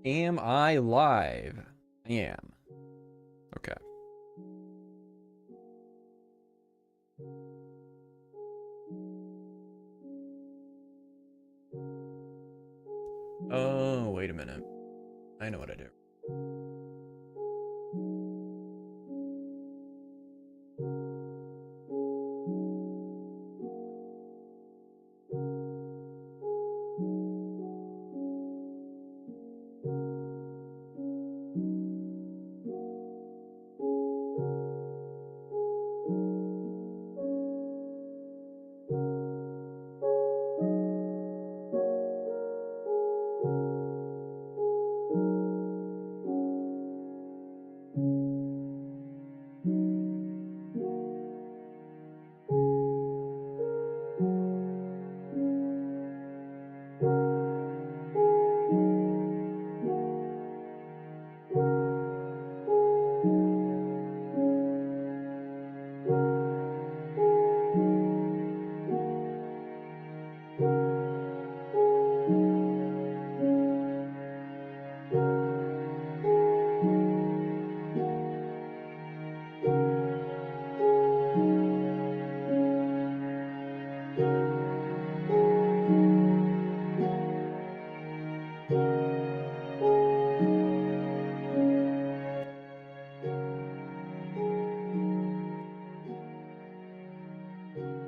Am I live? I am. Okay. Oh, wait a minute. I know what I do.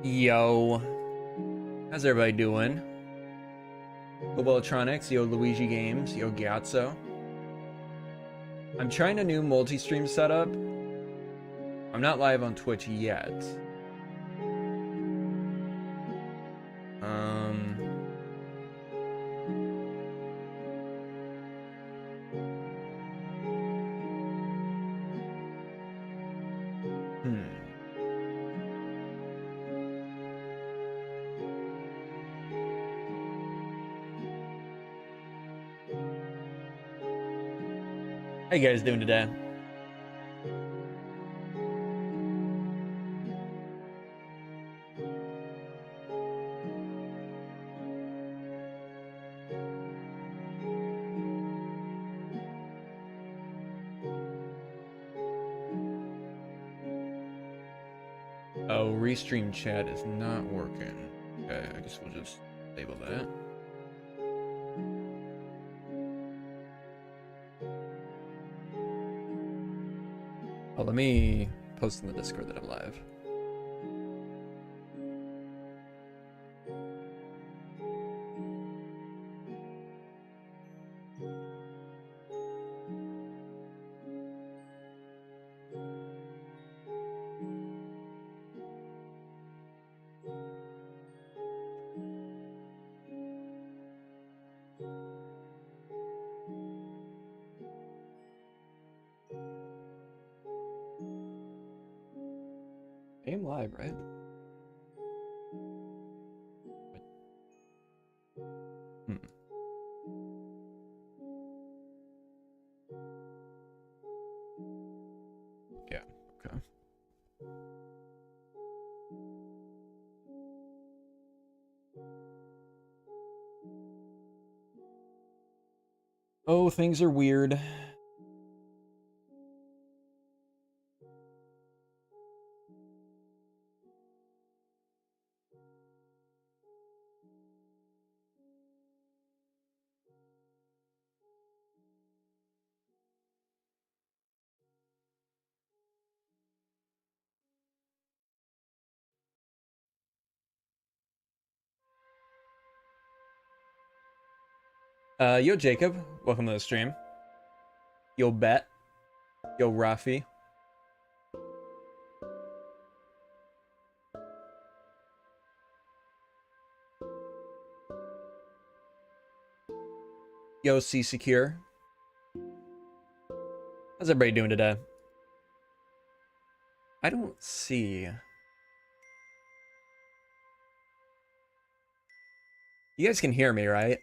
Yo, how's everybody doing? Global Electronics, yo Luigi Games, yo Gyatso. I'm trying a new multi-stream setup. I'm not live on Twitch yet. Um, hmm. How you guys doing today? Oh, restream chat is not working. Okay, I guess we'll just disable that. Oh, let me post in the Discord that I'm live. I am live, right? Hmm. Yeah, okay. Oh, things are weird. Yo, Jacob. Welcome to the stream. Yo, Bet. Yo, Rafi. Yo, C Secure. How's everybody doing today? I don't see. You guys can hear me, right?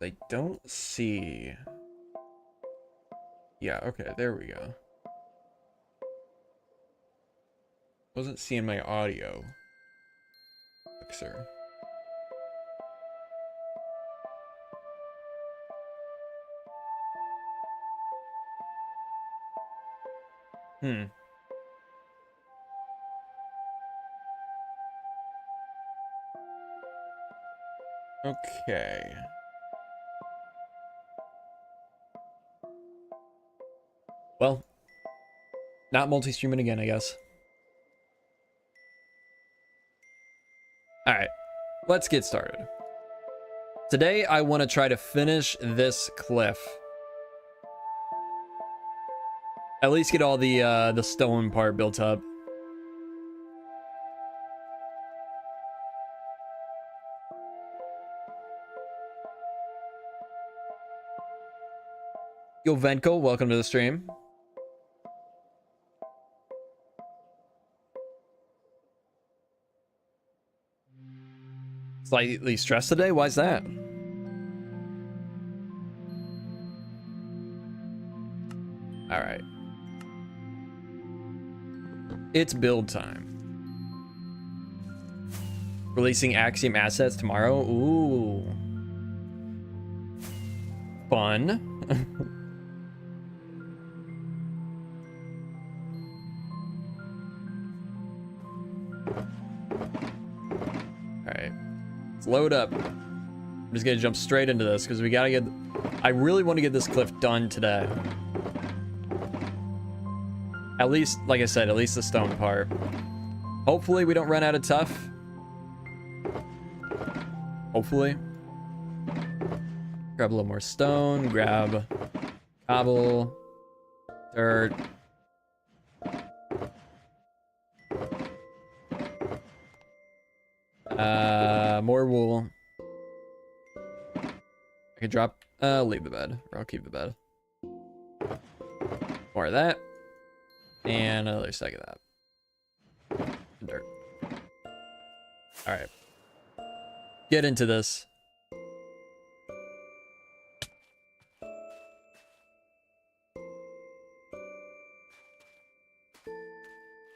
I don't see. Yeah, okay, there we go. Wasn't seeing my audio mixer. Okay. Well, not multi-streaming again, I guess. All right, let's get started. Today, I want to try to finish this cliff. At least get all the stone part built up. Yo, Venko, welcome to the stream. Slightly stressed today? Why is that? All right. It's build time. Releasing Axiom assets tomorrow. Ooh. Fun. Alright. Let's load up. I'm just gonna jump straight into this because we gotta get... I really want to get this cliff done today. At least, like I said, at least the stone part. Hopefully we don't run out of tough. Hopefully. Grab a little more stone, grab cobble, dirt. More wool. I can drop, leave the bed, or I'll keep the bed. More of that. And another stack of that. And dirt. Alright. Get into this.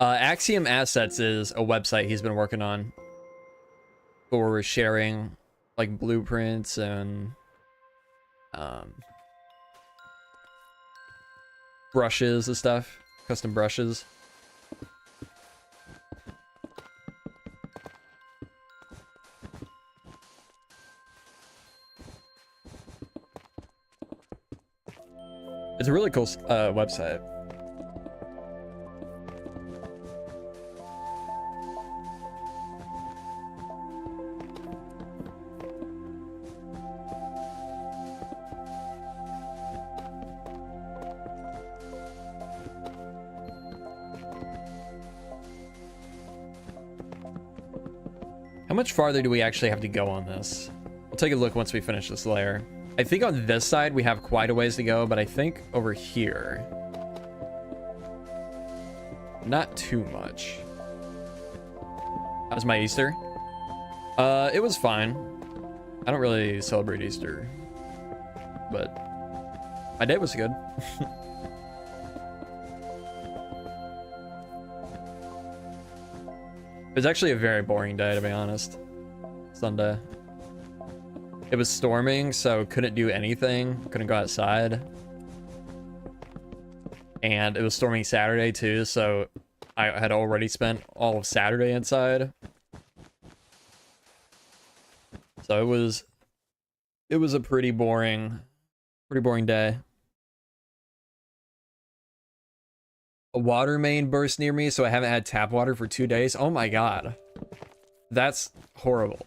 Axiom Assets is a website he's been working on for sharing like blueprints and brushes and stuff, custom brushes. It's a really cool website. How much farther do we actually have to go on this? We'll take a look once we finish this layer. I think on this side we have quite a ways to go, but I think over here, not too much. How's my Easter? It was fine. I don't really celebrate Easter, but my day was good. It was actually a very boring day, to be honest. Sunday. It was storming, so couldn't do anything. Couldn't go outside. And it was storming Saturday too, so I had already spent all of Saturday inside. So it was a pretty boring day. A water main burst near me, so I haven't had tap water for 2 days. Oh my god. That's horrible.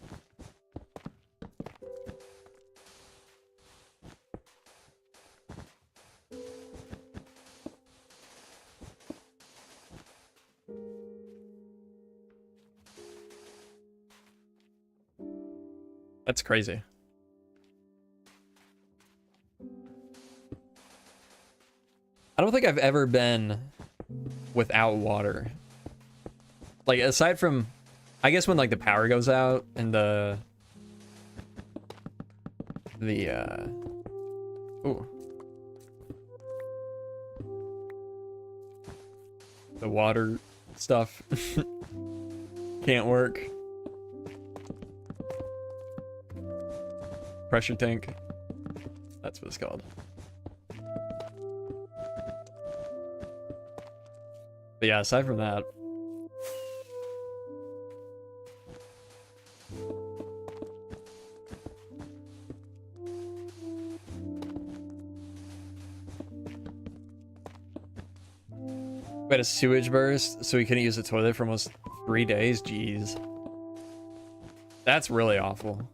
That's crazy. I don't think I've ever been without water. Like, aside from, I guess when like the power goes out and the water stuff can't work. Pressure tank. That's what it's called. But yeah, aside from that. We had a sewage burst, so we couldn't use the toilet for almost 3 days. Jeez. That's really awful.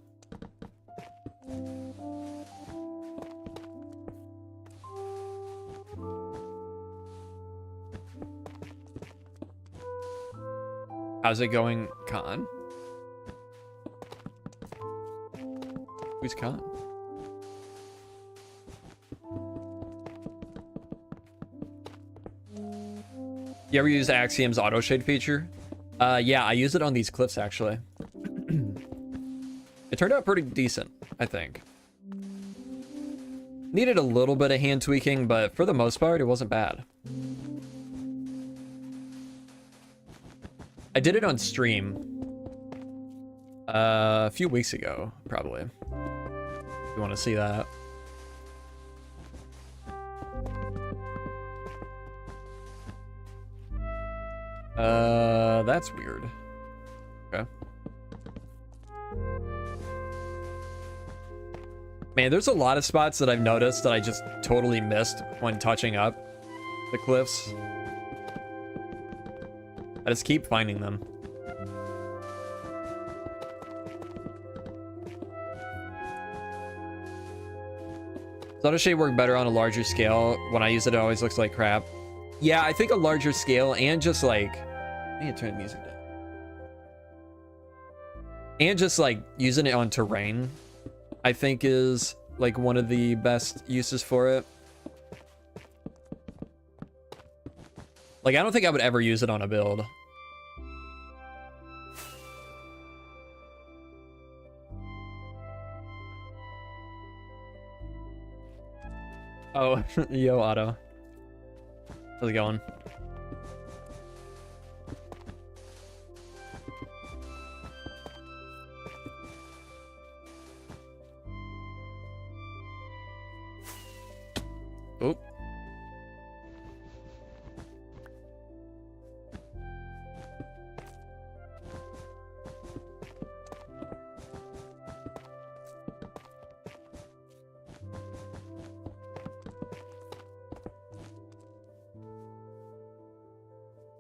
How's it going, Khan? Who's Khan? You ever use Axiom's auto shade feature? Yeah, I use it on these cliffs actually. It turned out pretty decent, I think. Needed a little bit of hand tweaking, but for the most part, it wasn't bad. I did it on stream a few weeks ago, probably. If you want to see that. That's weird. Okay. Man, there's a lot of spots that I've noticed that I just totally missed when touching up the cliffs. I just keep finding them. Does auto shade work better on a larger scale? When I use it, it always looks like crap. Yeah, I think a larger scale and just like... I need to turn the music down. And just like using it on terrain, I think is like one of the best uses for it. Like, I don't think I would ever use it on a build. Oh, yo, Otto. How's it going? Oop.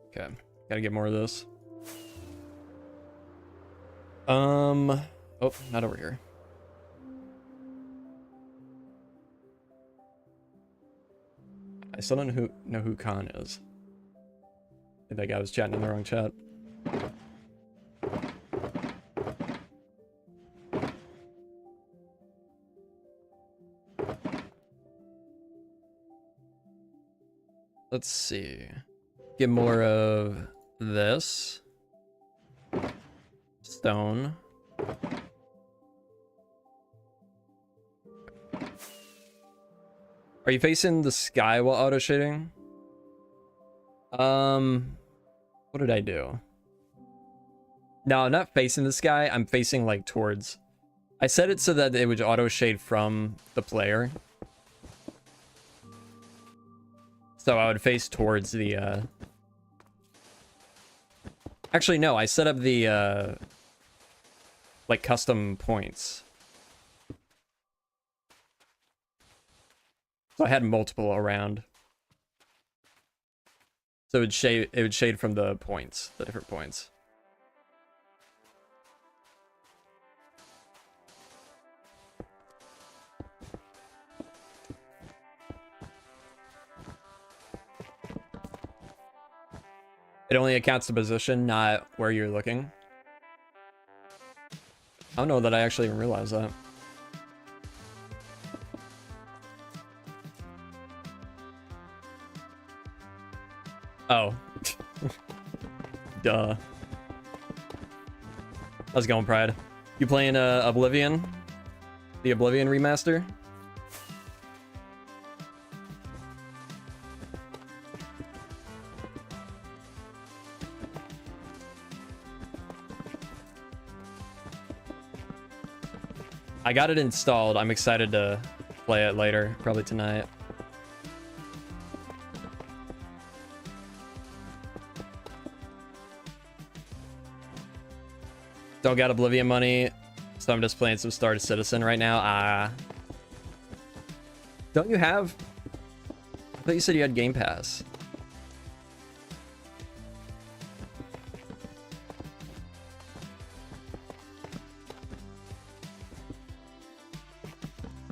Okay, gotta get more of this. Oh, not over here. I still don't know who Khan is. I think that guy was chatting in the wrong chat. Let's see. Get more of this. Stone. Are you facing the sky while auto shading? What did I do? No, I'm not facing the sky. I'm facing like towards. I set it so that it would auto shade from the player. So I would face towards the Actually, no, I set up the like custom points. So I had multiple around. So it would shade from the points, the different points. It only accounts the position, not where you're looking. I don't know that I actually even realized that. Oh. Duh. How's it going, Pride? You playing Oblivion? The Oblivion remaster? I got it installed. I'm excited to play it later, probably tonight. Don't got Oblivion money, so I'm just playing some Star Citizen right now. Don't you have? I thought you said you had Game Pass.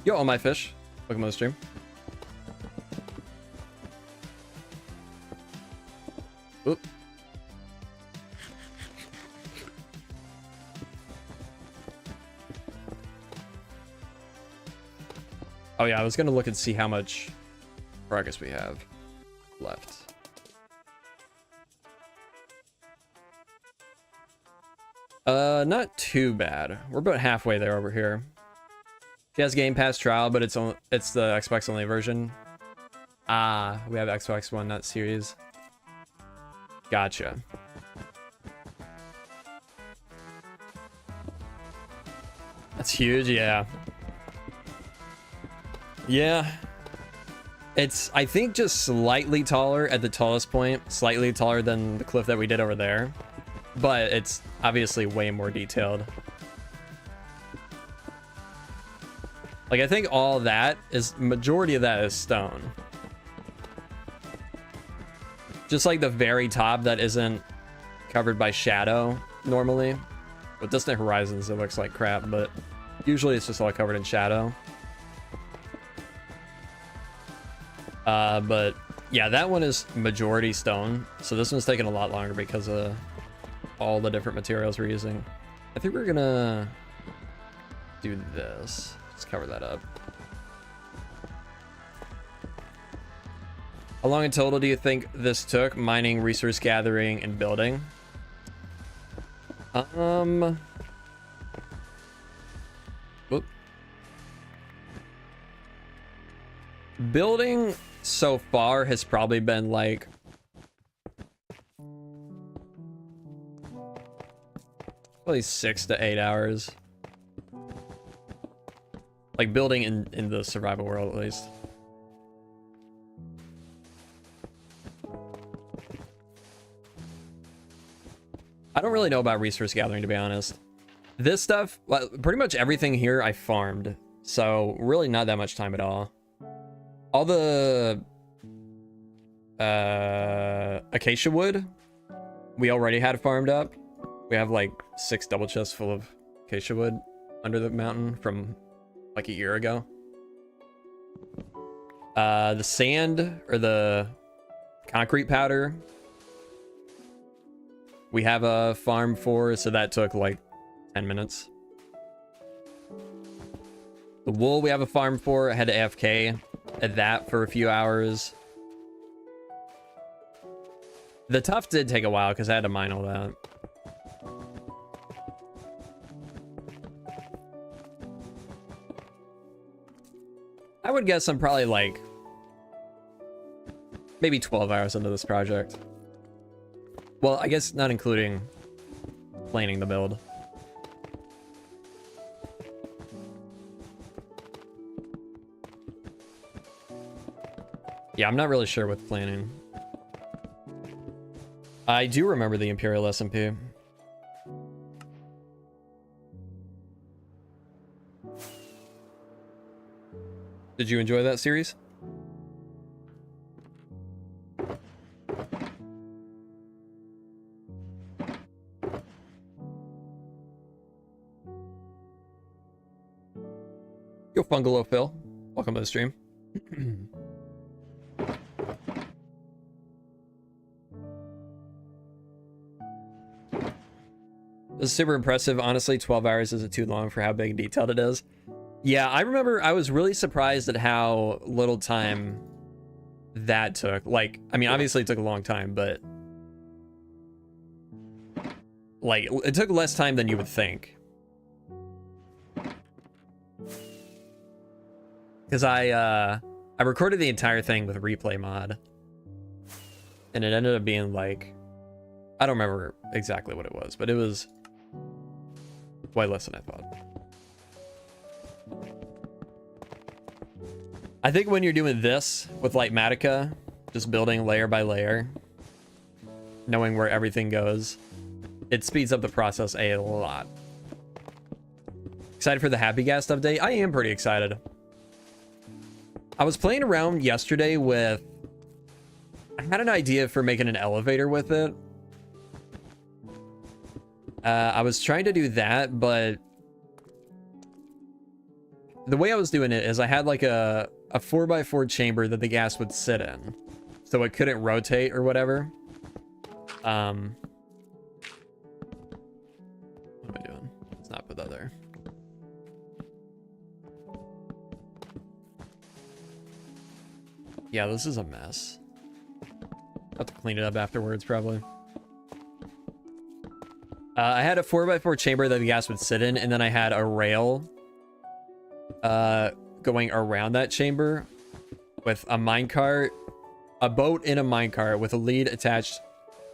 Yo, all my fish. Welcome to the stream. Oop. Oh yeah, I was gonna look and see how much progress we have left. Not too bad. We're about halfway there over here. She has Game Pass trial, but it's the Xbox only version. Ah, we have Xbox One, not Series. Gotcha. That's huge, yeah. Yeah. It's, I think, just slightly taller at the tallest point. Slightly taller than the cliff that we did over there. But it's obviously way more detailed. Like, I think all that is, majority of that is stone. Just like the very top that isn't covered by shadow normally. With Distant Horizons, it looks like crap, but usually it's just all covered in shadow. But yeah, that one is majority stone. So this one's taking a lot longer because of all the different materials we're using. I think we're gonna do this. Let's cover that up. How long in total do you think this took? Mining, resource gathering, and building? Whoop. Building so far has probably been like probably 6 to 8 hours. Like building in the survival world, at least. I don't really know about resource gathering, to be honest. This stuff, well, pretty much everything here I farmed, so really not that much time at all. All the acacia wood we already had farmed up. We have like 6 double chests full of acacia wood under the mountain from like a year ago. The sand or the concrete powder we have a farm for, so that took like 10 minutes. The wool we have a farm for. I had to AFK at that for a few hours. The tuff did take a while because I had to mine all that. I would guess I'm probably like maybe 12 hours into this project. Well, I guess not including planing the build. Yeah, I'm not really sure with planning. I do remember the Imperial SMP. Did you enjoy that series? Yo, Fungalo Phil. Welcome to the stream. This is super impressive. Honestly, 12 hours isn't too long for how big and detailed it is. Yeah, I remember I was really surprised at how little time that took. Like, I mean, obviously it took a long time, but like, it took less time than you would think. Because I recorded the entire thing with replay mod. And it ended up being like, I don't remember exactly what it was, but it was way less than I thought. I think when you're doing this with Litematica, just building layer by layer, knowing where everything goes, it speeds up the process a lot. Excited for the Happy Gas update? I am pretty excited. I was playing around yesterday with... I had an idea for making an elevator with it. I was trying to do that, but... the way I was doing it is I had like a 4x4 chamber that the gas would sit in. So it couldn't rotate or whatever. What am I doing? Let's not put that there. Yeah, this is a mess. I'll have to clean it up afterwards, probably. I had a 4x4 chamber that the gas would sit in, and then I had a rail going around that chamber with a minecart, a boat in a minecart with a lead attached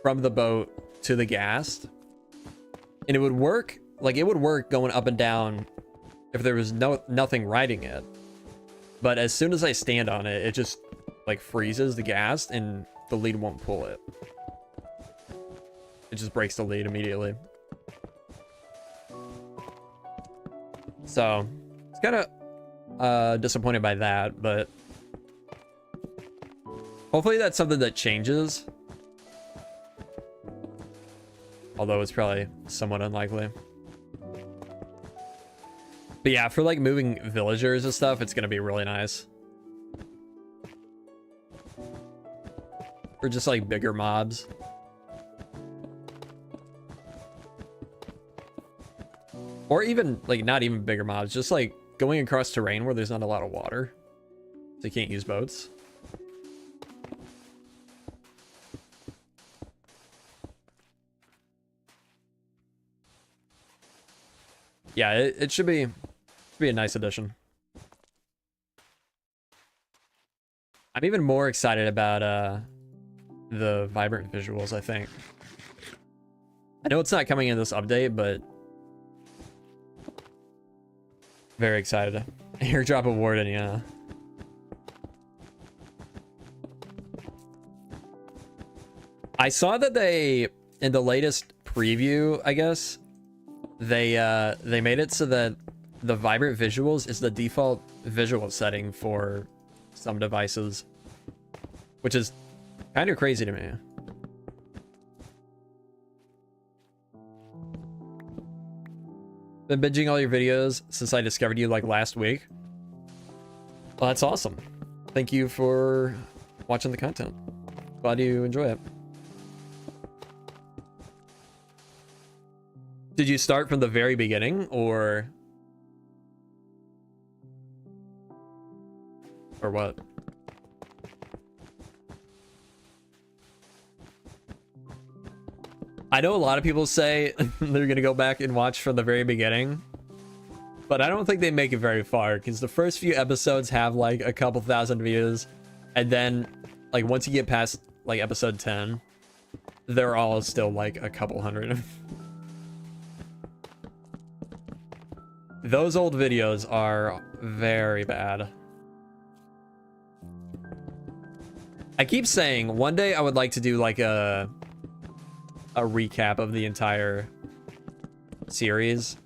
from the boat to the gas. And it would work, like it would work going up and down if there was nothing riding it. But as soon as I stand on it, it just like freezes the gas and the lead won't pull it. It just breaks the lead immediately. So it's kind of disappointed by that, but hopefully that's something that changes. Although it's probably somewhat unlikely. But yeah, for like moving villagers and stuff, it's gonna be really nice. Or just like bigger mobs. Or even like not even bigger mobs, just like going across terrain where there's not a lot of water. So you can't use boats. Yeah, it should be a nice addition. I'm even more excited about the vibrant visuals, I think. I know it's not coming in this update, but very excited. Airdrop a warden, yeah. I saw that they, in the latest preview, I guess, they made it so that the vibrant visuals is the default visual setting for some devices, which is kind of crazy to me. Been binging all your videos since I discovered you like last week. Well, that's awesome. Thank you for watching the content. Glad you enjoy it. Did you start from the very beginning or what? I know a lot of people say they're gonna go back and watch from the very beginning, but I don't think they make it very far because the first few episodes have like a couple thousand views, and then like once you get past like episode 10, they're all still like a couple hundred. Those old videos are very bad. I keep saying one day I would like to do like a recap of the entire series,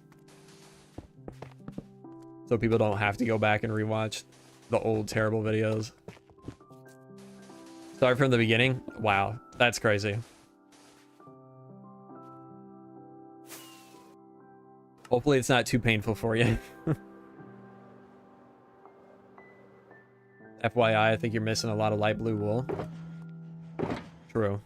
so people don't have to go back and rewatch the old terrible videos. Start from the beginning? Wow, that's crazy. Hopefully it's not too painful for you. FYI, I think you're missing a lot of light blue wool. True.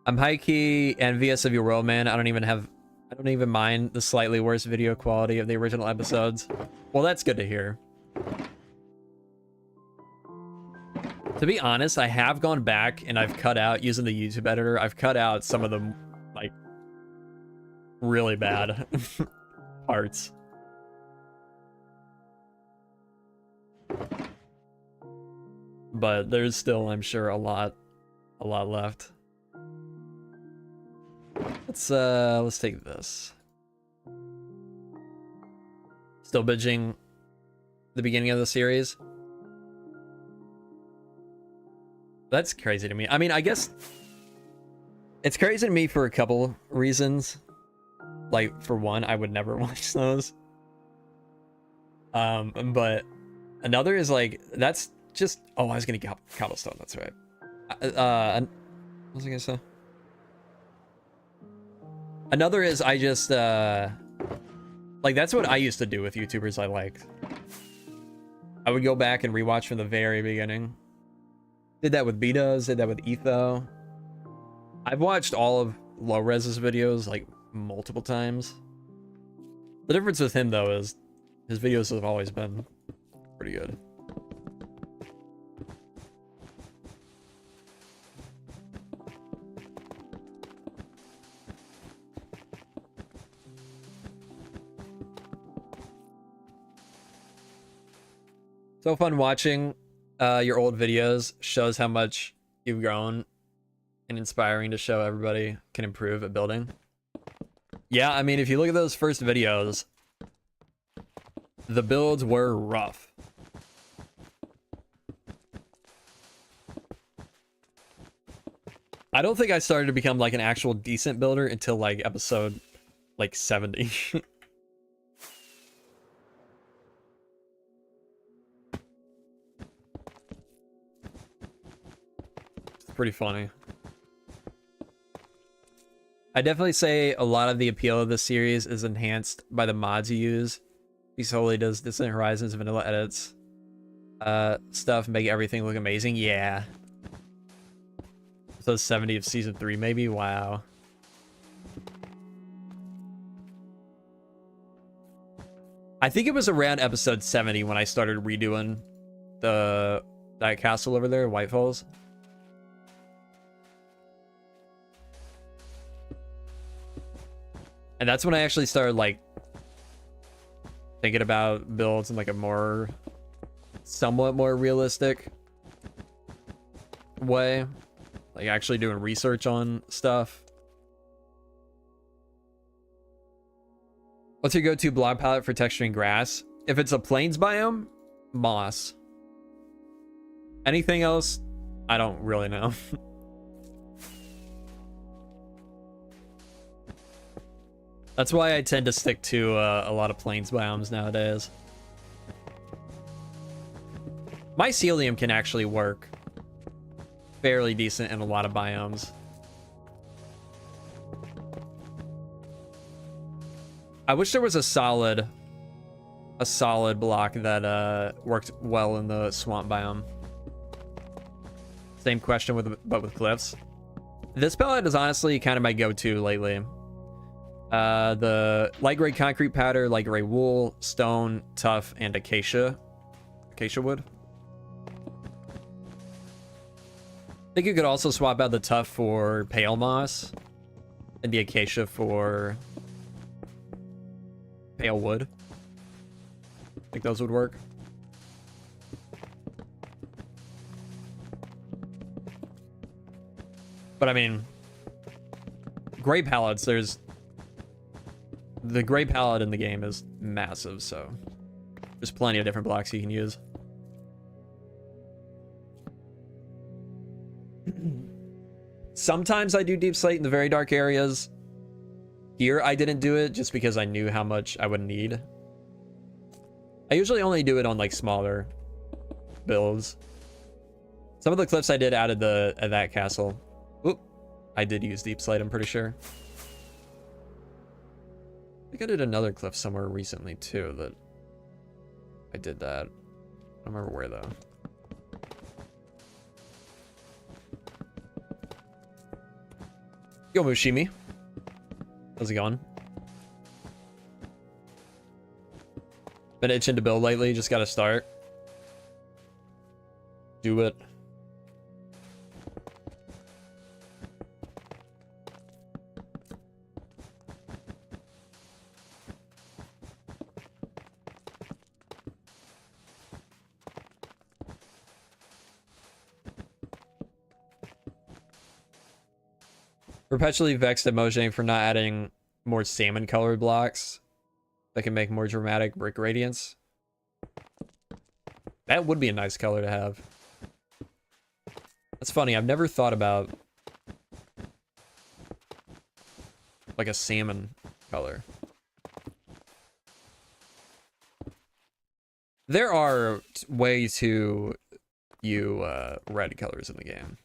I'm high-key envious of your world, man. I don't even mind the slightly worse video quality of the original episodes. Well, that's good to hear. To be honest, I have gone back and I've cut out, using the YouTube editor, I've cut out some of the, like, really bad parts. But there's still, I'm sure, a lot left. Let's take this. Still binging the beginning of the series. That's crazy to me. I mean, I guess it's crazy to me for a couple reasons. Like, for one, I would never watch those. But another is like, that's just, oh, I was gonna get cobblestone, that's right. What was I gonna say? Another is I just, like, that's what I used to do with YouTubers I liked. I would go back and rewatch from the very beginning. Did that with Betos, did that with Etho. I've watched all of Low Res's videos, like, multiple times. The difference with him, though, is his videos have always been pretty good. So fun watching your old videos. Shows how much you've grown, and inspiring to show everybody can improve at building. Yeah, I mean, if you look at those first videos, the builds were rough. I don't think I started to become like an actual decent builder until like episode like 70. It's pretty funny. I definitely say a lot of the appeal of this series is enhanced by the mods you use. He solely does Distant Horizons vanilla edits stuff, make everything look amazing. Yeah. So 70 of season 3 maybe. Wow. I think it was around episode 70 when I started redoing that castle over there, White Falls. And that's when I actually started like thinking about builds in like a somewhat more realistic way. Like actually doing research on stuff. What's your go-to block palette for texturing grass? If it's a plains biome, moss. Anything else, I don't really know. That's why I tend to stick to a lot of plains biomes nowadays. Mycelium can actually work fairly decent in a lot of biomes. I wish there was a solid block that worked well in the swamp biome. Same question but with cliffs. This palette is honestly kind of my go-to lately. The light gray concrete powder, light gray wool, stone, tuff, and acacia wood. I think you could also swap out the tuff for pale moss and the acacia for pale wood. I think those would work. But I mean, gray palettes, the gray palette in the game is massive, so there's plenty of different blocks you can use. Sometimes I do deep slate in the very dark areas. Here I didn't do it just because I knew how much I would need. I usually only do it on like smaller builds. Some of the cliffs I did out of that castle. Oop, I did use deep slate, I'm pretty sure. I think I did another cliff somewhere recently too that I did that. I don't remember where though. Yo, Mushimi. How's it going? Been itching to build lately, just gotta start. Do it. Perpetually vexed at Mojang for not adding more salmon colored blocks that can make more dramatic brick radiance. That would be a nice color to have. That's funny. I've never thought about like a salmon color. There are way too few red colors in the game.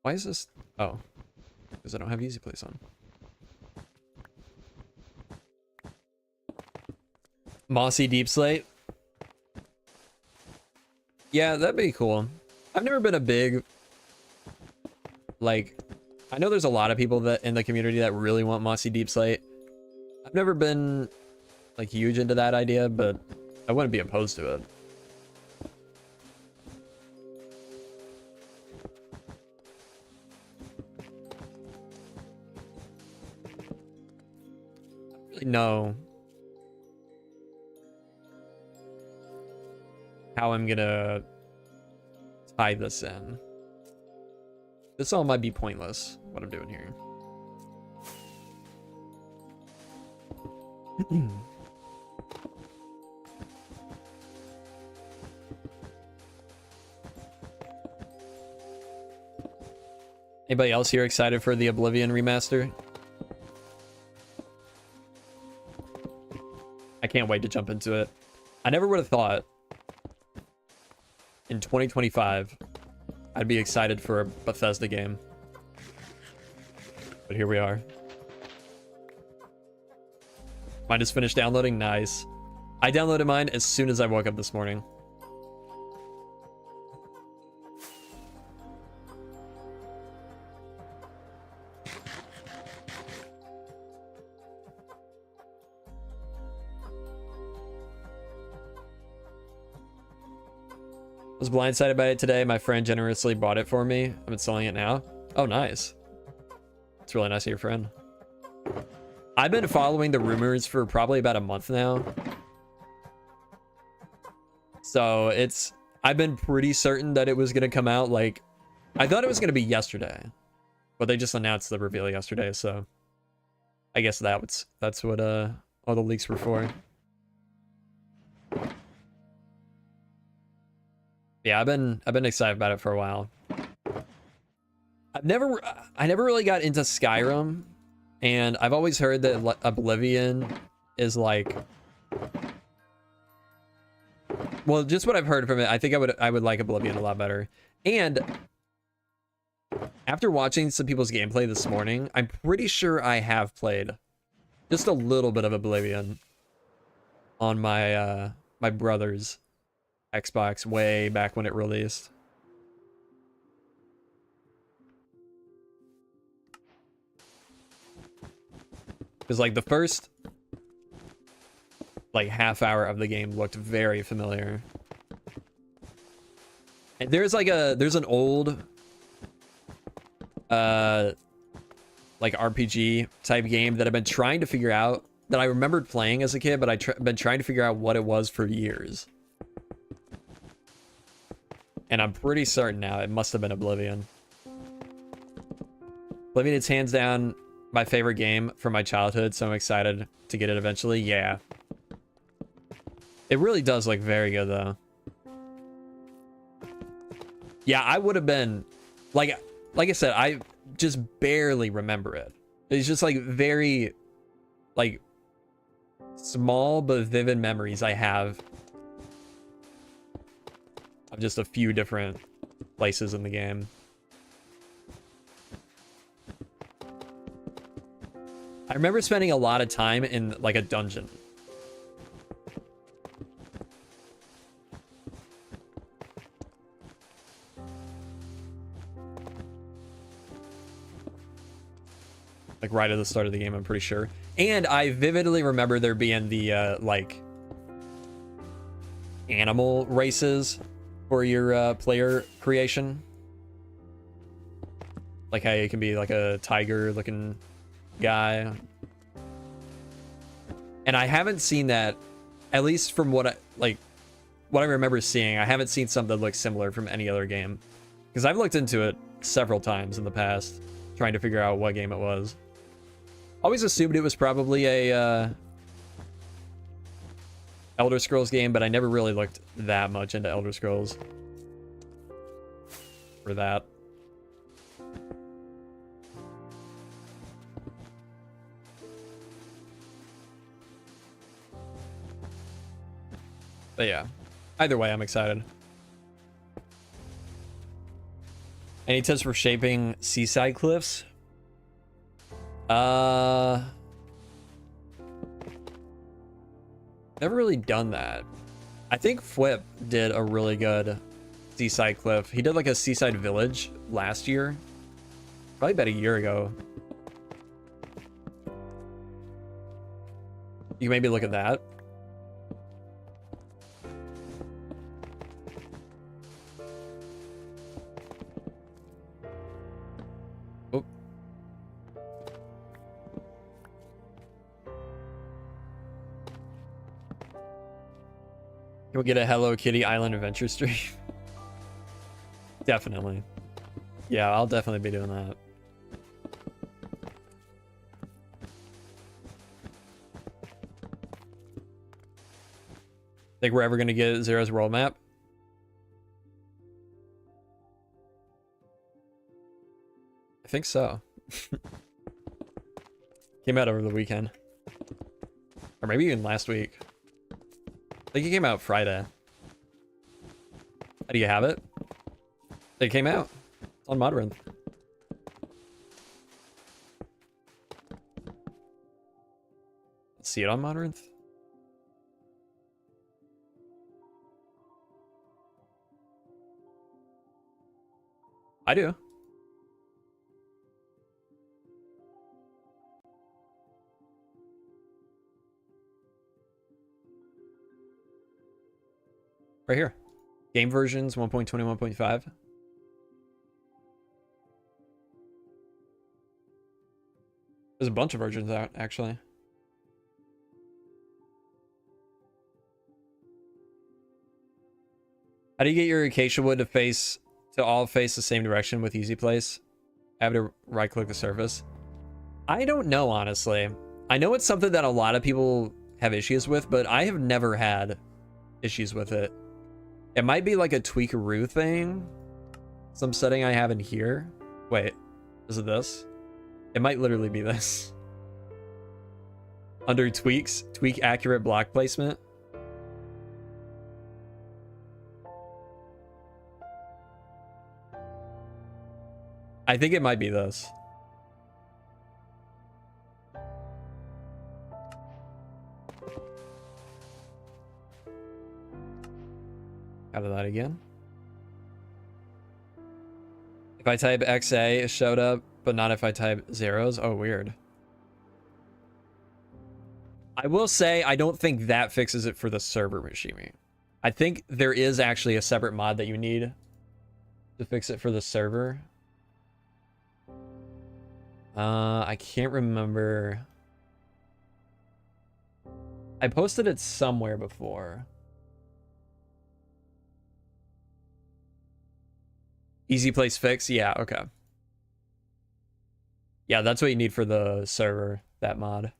Why is this? Oh, because I don't have Easy Place on. Mossy Deep Slate. Yeah, that'd be cool. I've never been a big, like, I know there's a lot of people that in the community that really want Mossy Deep Slate. I've never been like huge into that idea, but I wouldn't be opposed to it. Know how I'm gonna tie this in. This all might be pointless, what I'm doing here. Anybody else here excited for the Oblivion remaster? I can't wait to jump into it. I never would have thought in 2025 I'd be excited for a Bethesda game. But here we are. Mine just finished downloading. Nice. I downloaded mine as soon as I woke up this morning. I was blindsided by it today. My friend generously bought it for me. I've been selling it now. Oh, nice. It's really nice of your friend. I've been following the rumors for probably about a month now. So I've been pretty certain that it was going to come out. Like, I thought it was going to be yesterday, but they just announced the reveal yesterday. So I guess that's what all the leaks were for. Yeah, I've been excited about it for a while. I never really got into Skyrim, and I've always heard that Oblivion is like, well, just what I've heard from it, I think I would like Oblivion a lot better. And after watching some people's gameplay this morning, I'm pretty sure I have played just a little bit of Oblivion on my my brother's Xbox way back when it released. Because like the first like half hour of the game looked very familiar. And there's an old like RPG type game that I've been trying to figure out, that I remembered playing as a kid, but I've been trying to figure out what it was for years. And I'm pretty certain now it must have been Oblivion. Oblivion is hands down my favorite game from my childhood, so I'm excited to get it eventually. Yeah. It really does look very good, though. Yeah, I would have been... Like I said, I just barely remember it. It's just, like, very... Like, small but vivid memories I have of just a few different places in the game. I remember spending a lot of time in like a dungeon. Like right at the start of the game, I'm pretty sure. And I vividly remember there being the like animal races for your player creation. Like how you can be like a tiger looking guy. And I haven't seen that, at least from what I like what I remember seeing. I haven't seen something that looks similar from any other game. Because I've looked into it several times in the past, trying to figure out what game it was. Always assumed it was probably a Elder Scrolls game, but I never really looked that much into Elder Scrolls for that. But yeah, either way, I'm excited. Any tips for shaping seaside cliffs? Never really done that. I think Flip did a really good seaside cliff. He did like a seaside village last year. Probably about a year ago. You can maybe look at that. Oh. Can we get a Hello Kitty Island Adventure stream? Definitely. Yeah, I'll definitely be doing that. Think we're ever gonna get Zero's world map? I think so. Came out over the weekend. Or maybe even last week. I think it came out Friday. How do you have it? It came out. It's on Modrinth. See it on Modrinth? I do. Right here. Game versions 1.20, 1.5. There's a bunch of versions out, actually. How do you get your acacia wood to all face the same direction with easy place? I have to right click the surface. I don't know, honestly. I know it's something that a lot of people have issues with, but I have never had issues with it. It might be like a tweakaroo thing. Some setting I have in here. Wait, is it this? It might literally be this. Under tweaks, tweak accurate block placement. I think it might be this. Out of that again. If I type XA, it showed up, but not if I type zeros. Oh, weird. I will say, I don't think that fixes it for the server machining. I think there is actually a separate mod that you need to fix it for the server. I can't remember. I posted it somewhere before. Easy place fix? Yeah, okay. Yeah, that's what you need for the server, that mod.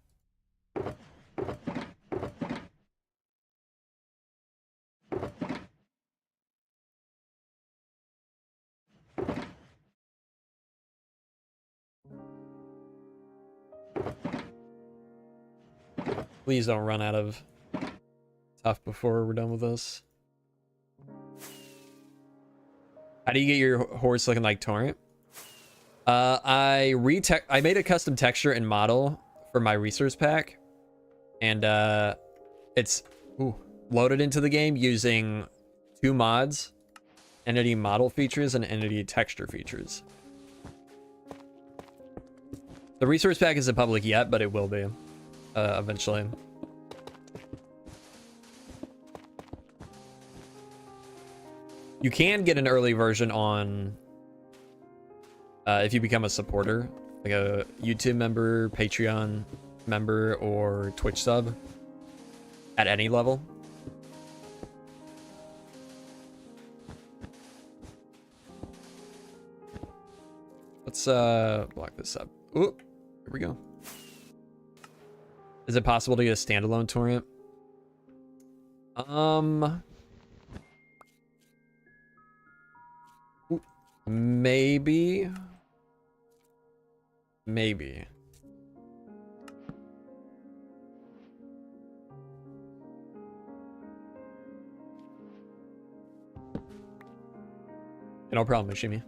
Please don't run out of stuff before we're done with this. How do you get your horse looking like Torrent? I made a custom texture and model for my resource pack, and it's loaded into the game using two mods: entity model features and entity texture features. The resource pack isn't public yet, but it will be eventually. You can get an early version on if you become a supporter, like a YouTube member, Patreon member, or Twitch sub at any level. Let's block this up. Ooh, here we go. Is it possible to get a standalone torrent? Maybe. Maybe. No problem, Ishimi.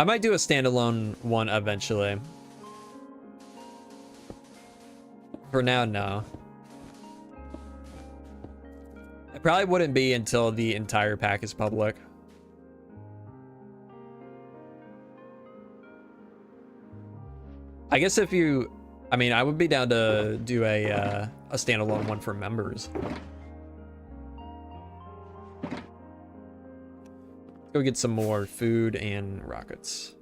I might do a standalone one eventually. For now, no. It probably wouldn't be until the entire pack is public. I guess if you... I mean, I would be down to do a standalone one for members. Go get some more food and rockets.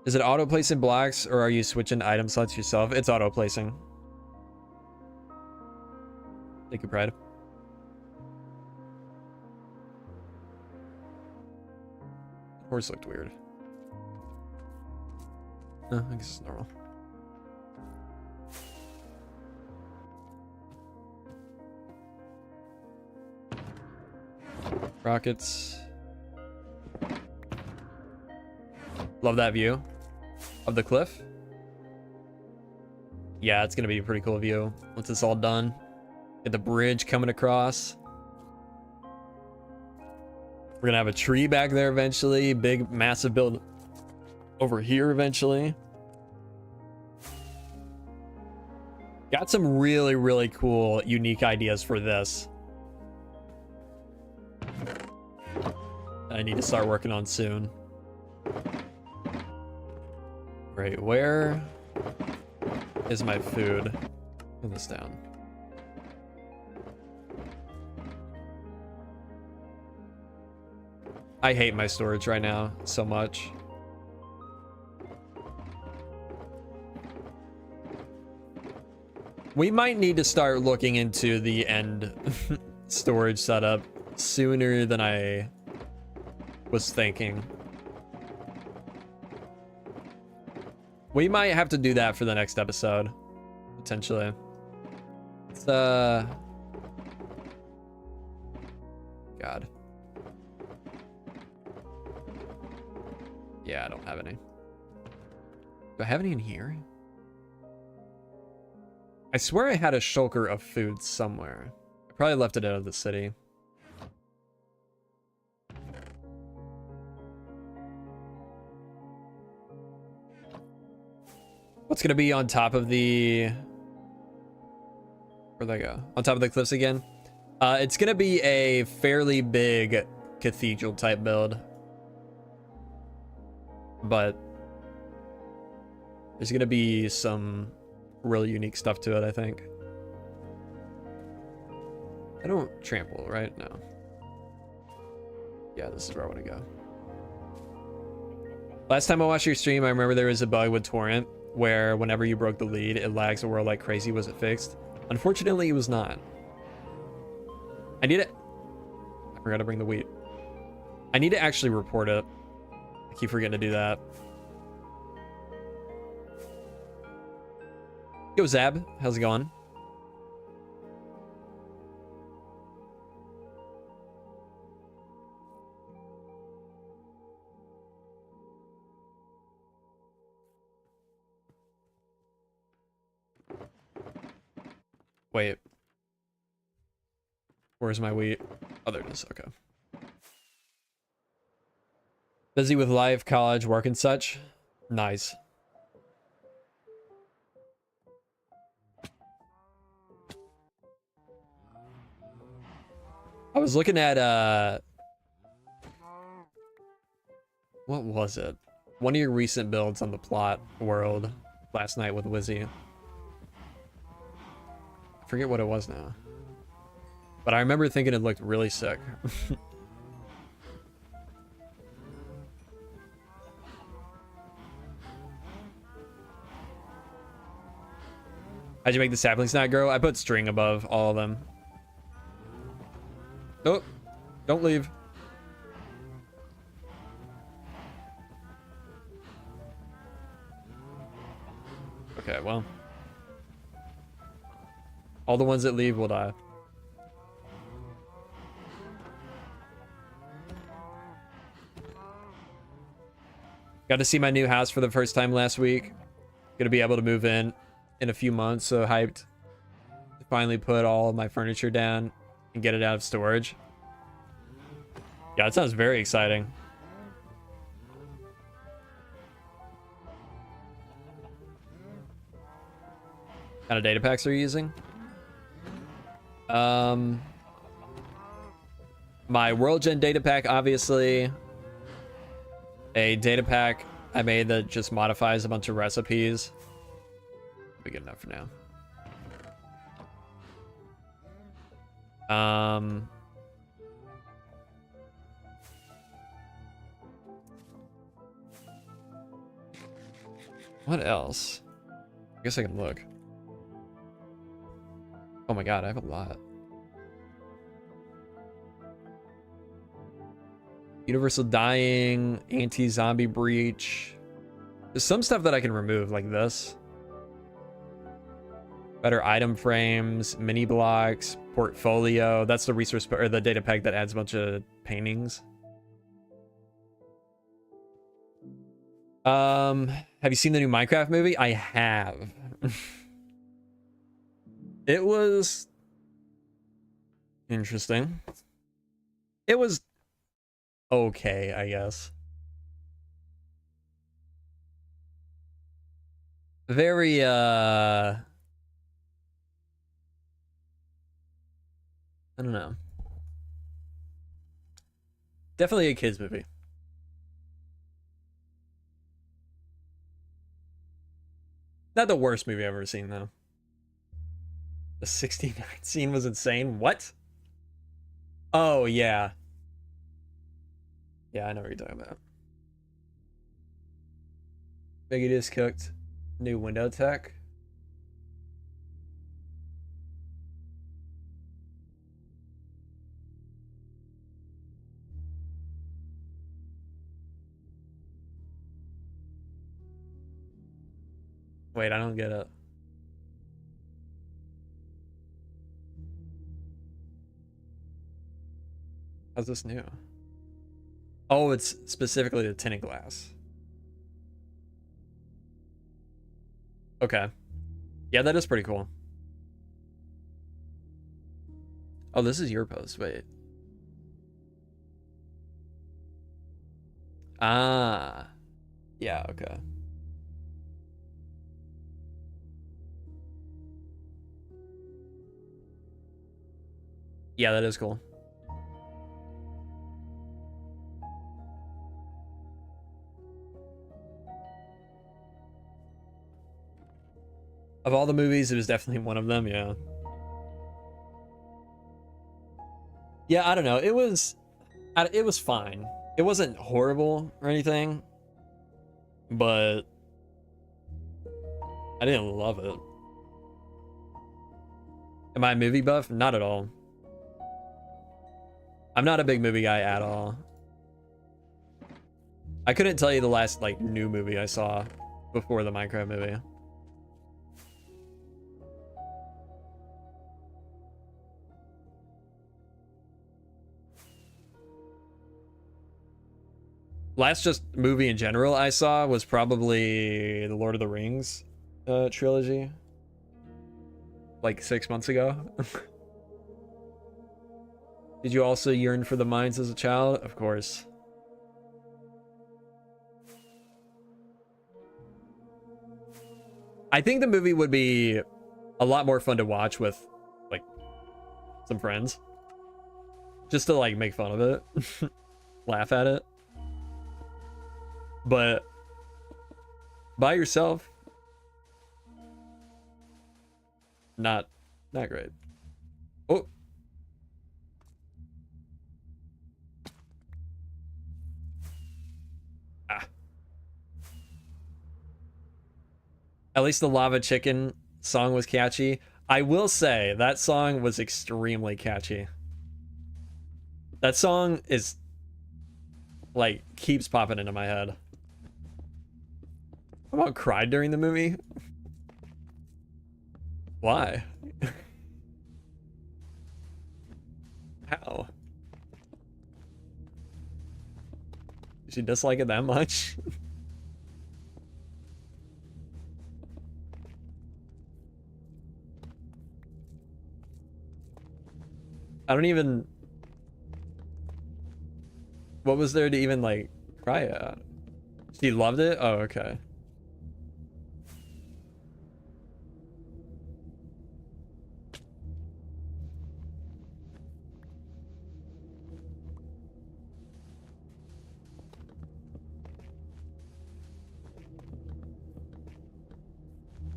Is it auto placing blocks or are you switching item slots yourself? It's auto placing. Thank you, Pride. Horse looked weird. I guess it's normal. Rockets. Love that view of the cliff. Yeah, it's gonna be a pretty cool view once it's all done. Get the bridge coming across. We're gonna have a tree back there eventually. Big, massive build over here eventually. Got some really, really cool, unique ideas for this. I need to start working on soon. Great, where is my food? Put this down. I hate my storage right now so much. We might need to start looking into the end storage setup sooner than I was thinking. We might have to do that for the next episode, potentially. It's God. Yeah, I don't have any. Do I have any in here? I swear I had a shulker of food somewhere. I probably left it out of the city. What's gonna be on top of the... Where'd they go? On top of the cliffs again? It's gonna be a fairly big cathedral type build. But there's gonna be some really unique stuff to it, I think. I don't trample, right? No. Yeah, this is where I want to go. Last time I watched your stream, I remember there was a bug with Torrent where whenever you broke the lead, it lags the world like crazy. Was it fixed? Unfortunately, it was not. I need it. I forgot to bring the wheat. I need to actually report it. I keep forgetting to do that. Yo, Zab, how's it going? Wait. Where's my wheat? Oh, there it is. Okay. Busy with life, college, work, and such? Nice. I was looking at, what was it? One of your recent builds on the plot world last night with Wizzy. I forget what it was now. But I remember thinking it looked really sick. How'd you make the saplings not grow? I put string above all of them. Oh, don't leave. Okay, well. All the ones that leave will die. Got to see my new house for the first time last week. Gonna be able to move in a few months, so hyped to finally put all of my furniture down and get it out of storage. Yeah, that sounds very exciting. What kind of data packs are you using? My World Gen data pack, obviously. A data pack I made that just modifies a bunch of recipes. Be good enough for now. What else? I guess I can look. Oh my god, I have a lot. Universal dying, anti-zombie breach. There's some stuff that I can remove, like this. Better item frames, mini blocks, portfolio. That's the resource or the data pack that adds a bunch of paintings. Have you seen the new Minecraft movie? I have. It was interesting. It was okay, I guess. Very I don't know. Definitely a kids movie. Not the worst movie I've ever seen, though. The 69 scene was insane. What? Oh, yeah. Yeah, I know what you're talking about. Biggie just cooked. New window tech. Wait, I don't get it. How's this new? Oh, it's specifically the tinted glass. Okay. Yeah, that is pretty cool. Oh, this is your post. Wait. Ah. Yeah, okay. Yeah, that is cool. Of all the movies, it was definitely one of them, yeah. Yeah, I don't know. It was fine. It wasn't horrible or anything, but I didn't love it. Am I a movie buff? Not at all. I'm not a big movie guy at all. I couldn't tell you the last like new movie I saw before the Minecraft movie. Last just movie in general I saw was probably the Lord of the Rings trilogy. Like 6 months ago. Did you also yearn for the mines as a child? Of course. I think the movie would be a lot more fun to watch with like some friends. Just to like make fun of it. Laugh at it. But by yourself, not great. Oh. Ah. At least the lava chicken song was catchy. I will say that song was extremely catchy. That song is like keeps popping into my head. I about cried during the movie. Why? How? Did she dislike it that much? I don't even... What was there to even, like, cry at? She loved it? Oh, okay.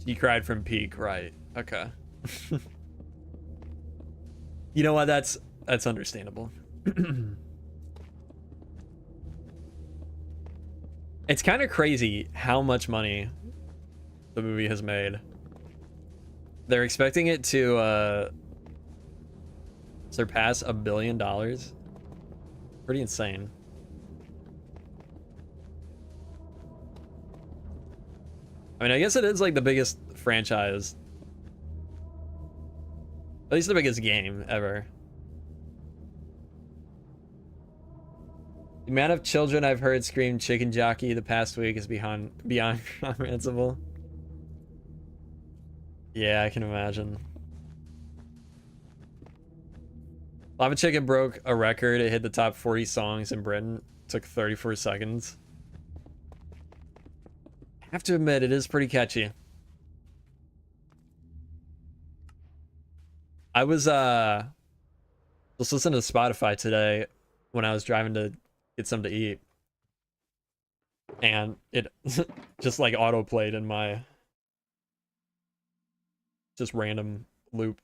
You cried from peak, right? Okay. You know what? That's understandable. It's kind of crazy how much money the movie has made. They're expecting it to surpass $1 billion. Pretty insane. I mean, I guess it is like the biggest franchise. At least the biggest game ever. The amount of children I've heard scream chicken jockey the past week is beyond comprehensible. Yeah, I can imagine. Lava Chicken broke a record. It hit the top 40 songs in Britain. It took 34 seconds. I have to admit, it is pretty catchy. I was just listening to Spotify today when I was driving to get something to eat, and it just like auto played in my just random loop.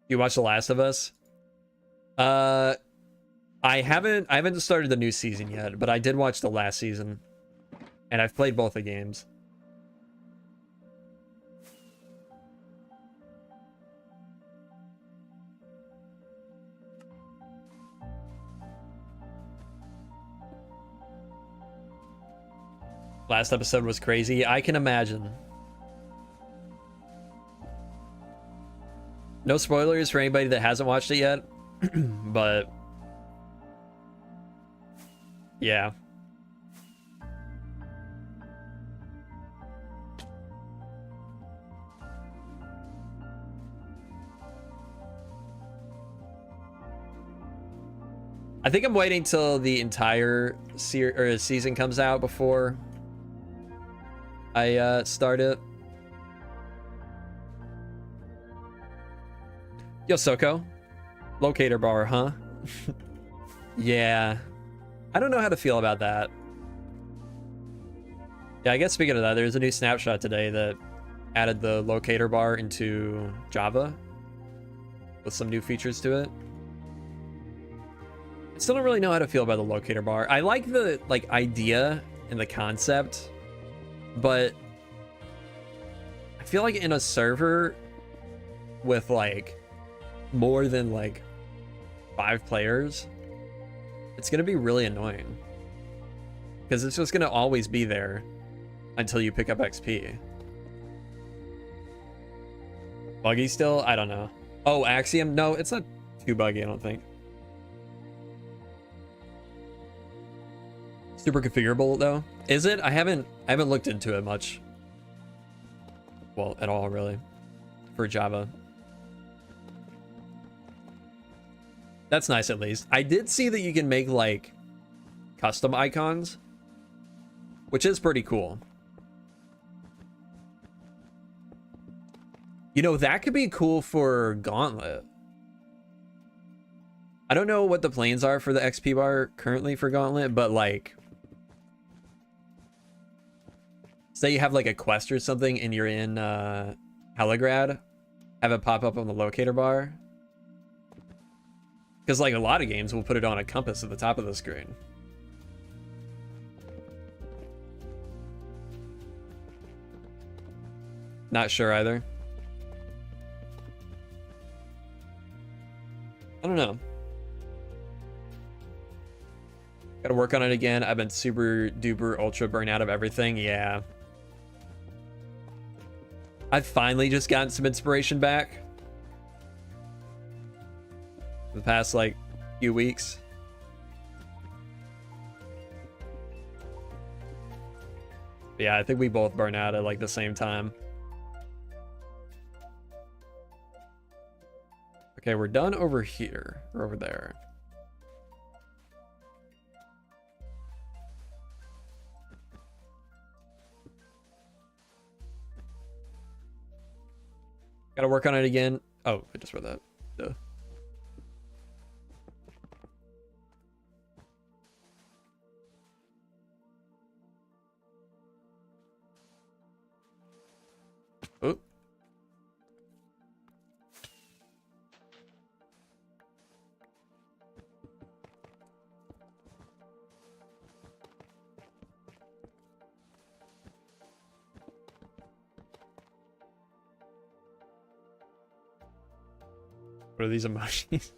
You watch The Last of Us? I haven't started the new season yet, but I did watch the last season, and I've played both the games. Last episode was crazy. I can imagine. No spoilers for anybody that hasn't watched it yet, but yeah. I think I'm waiting till the entire season comes out before I start it. Yo, Soko. Locator bar, huh? Yeah. I don't know how to feel about that. Yeah, I guess speaking of that, there's a new snapshot today that added the locator bar into Java with some new features to it. I still don't really know how to feel about the locator bar. I like the idea and the concept, but I feel like in a server with like more than like 5 players, it's gonna be really annoying because it's just gonna always be there until you pick up XP. Buggy still? I don't know. Oh, Axiom? No, it's not too buggy, I don't think. Super configurable though. Is it? I haven't looked into it much. Well, at all really. For Java. That's nice at least. I did see that you can make like custom icons, which is pretty cool. You know, that could be cool for Gauntlet. I don't know what the plans are for the XP bar currently for Gauntlet, but like, say you have like a quest or something and you're in Heligrad, have it pop up on the locator bar. Because like a lot of games will put it on a compass at the top of the screen. Not sure either. I don't know. Gotta work on it again. I've been super duper ultra burnt out of everything. Yeah. I've finally just gotten some inspiration back. The past like few weeks. Yeah, I think we both burn out at like the same time. Okay, we're done over here or over there. Gotta work on it again. Oh, I just read that. Duh. Oh. What are these emojis?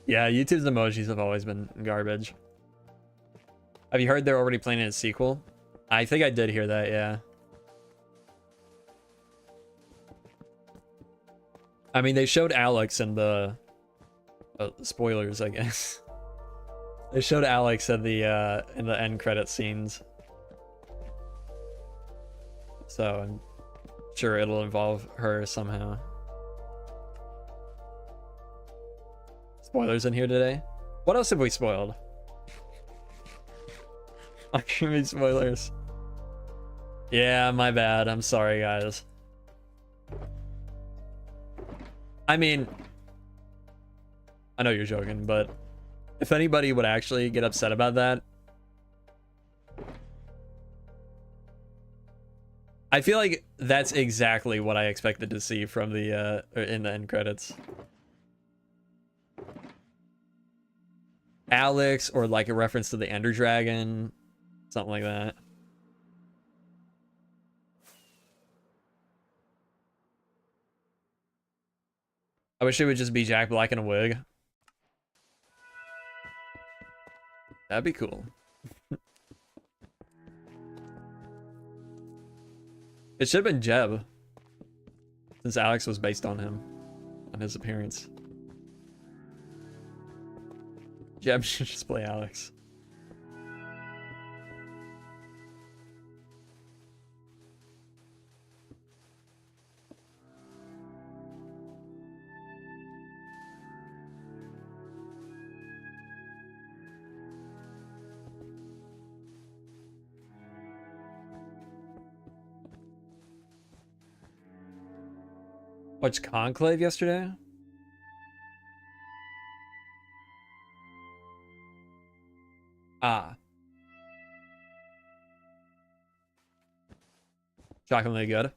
Yeah, YouTube's emojis have always been garbage. Have you heard they're already planning a sequel? I think I did hear that, yeah. I mean, they showed Alex in the spoilers, I guess. They showed Alex in the end credit scenes. So I'm sure it'll involve her somehow. Spoilers in here today. What else have we spoiled? I can read spoilers. Yeah, my bad. I'm sorry, guys. I mean, I know you're joking, but if anybody would actually get upset about that, I feel like that's exactly what I expected to see from the in the end credits. Alex, or like a reference to the Ender Dragon, something like that. I wish it would just be Jack Black in a wig. That'd be cool. It should have been Jeb, since Alex was based on him, on his appearance. Jeb should just play Alex. Watched Conclave yesterday? Ah. Shockingly good.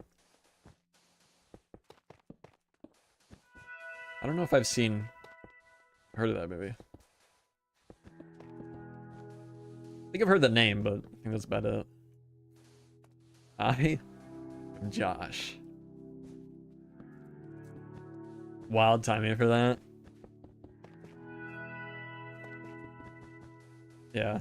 I don't know if I've heard of that movie. I think I've heard the name, but I think that's about it. I am Josh. Wild timing for that. Yeah.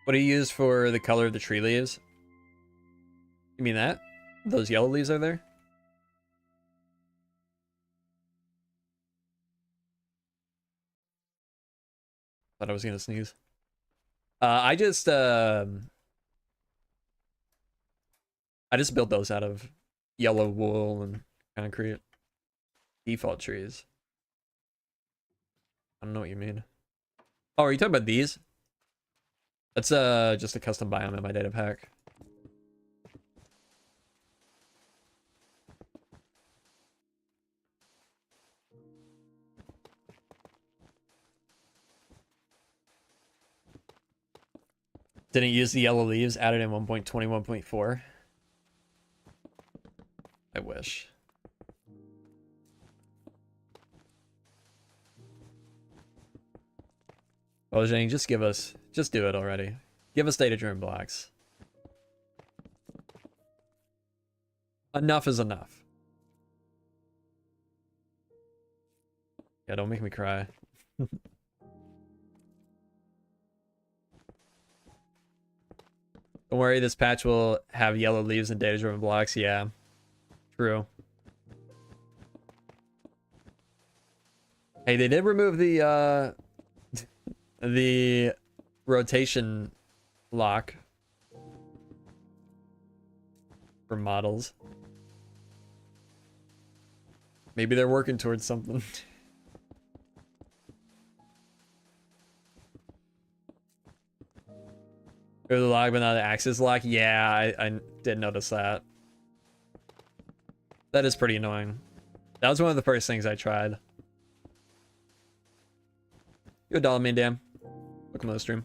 What do you use for the color of the tree leaves? You mean that? Those yellow leaves are there? Thought I was gonna sneeze. I just built those out of yellow wool and concrete. Default trees. I don't know what you mean. Oh, are you talking about these? That's just a custom biome in my data pack. Didn't use the yellow leaves, added in 1.21.4. I wish. Well, Jane, just do it already. Give us data-driven blocks. Enough is enough. Yeah, don't make me cry. Don't worry, this patch will have yellow leaves and data-driven blocks. Yeah, true. Hey, they did remove the the rotation lock for models. Maybe they're working towards something. Or the lock, but not the axis lock. Yeah, I did notice that. That is pretty annoying. That was one of the first things I tried. Yo, Dollarman Dam. Welcome to the stream.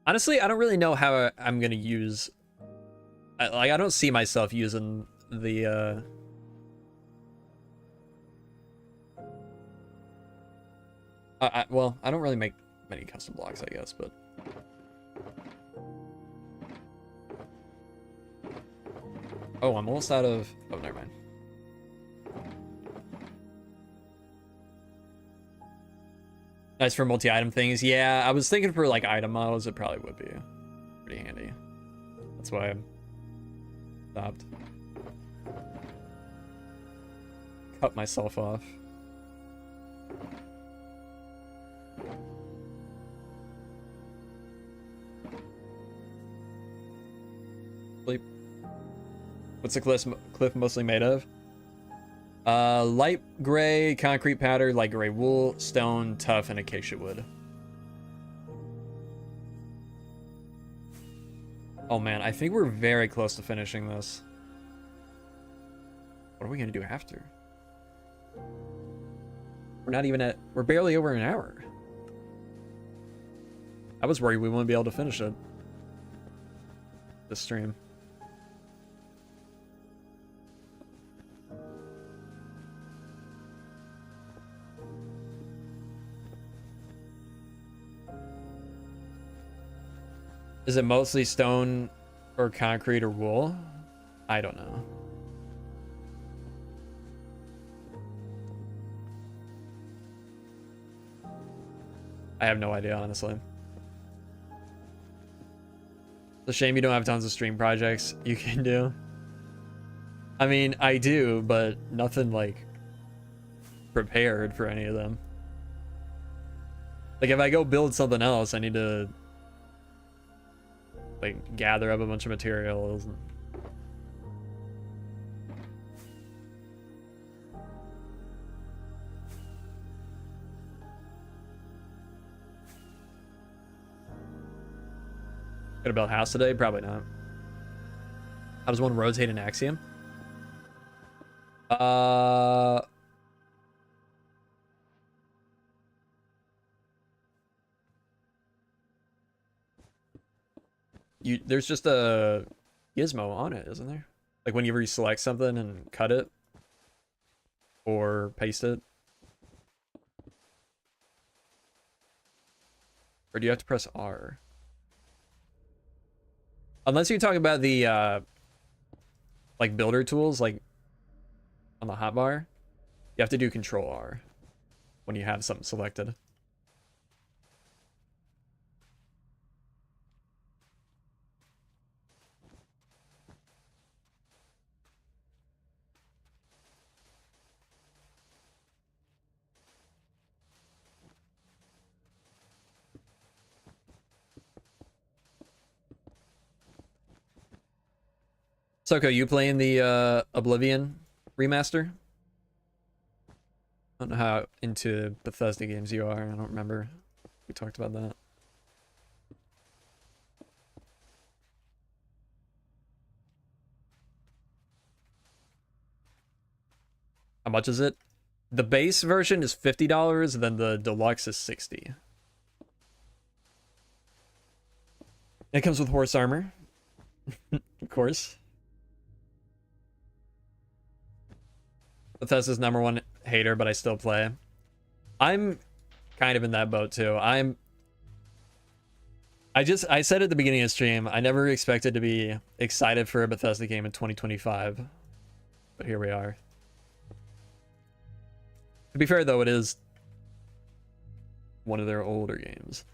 Honestly, I don't really know how I'm gonna use. I don't see myself using the. Well, I don't really make many custom blocks, I guess, but. Oh, I'm almost out of. Oh, never mind. Nice for multi-item things. Yeah, I was thinking for like item models, it probably would be pretty handy. That's why I stopped. Cut myself off. Sleep. What's the cliff mostly made of? Light gray concrete powder, light gray wool, stone, tuff, and acacia wood. Oh man, I think we're very close to finishing this. What are we gonna do after? We're barely over an hour. I was worried we wouldn't be able to finish it. This stream. Is it mostly stone or concrete or wool? I don't know. I have no idea, honestly. It's a shame you don't have tons of stream projects you can do. I mean, I do, but nothing like prepared for any of them. Like if I go build something else, I need to like gather up a bunch of materials. Gonna build a house today? Probably not. How does one rotate an Axiom? There's just a gizmo on it, isn't there? Like whenever you select something and cut it or paste it. Or do you have to press R? Unless you're talking about the like builder tools, like on the hotbar, you have to do Control R when you have something selected. Soko, you playing the Oblivion remaster? I don't know how into Bethesda games you are. I don't remember. We talked about that. much is it? The base version is $50, and then the deluxe is $60. It comes with horse armor, of course. Bethesda's #1 hater, but I still play. I'm kind of in that boat too. I said at the beginning of the stream, I never expected to be excited for a Bethesda game in 2025, but here we are. To be fair though, it is one of their older games.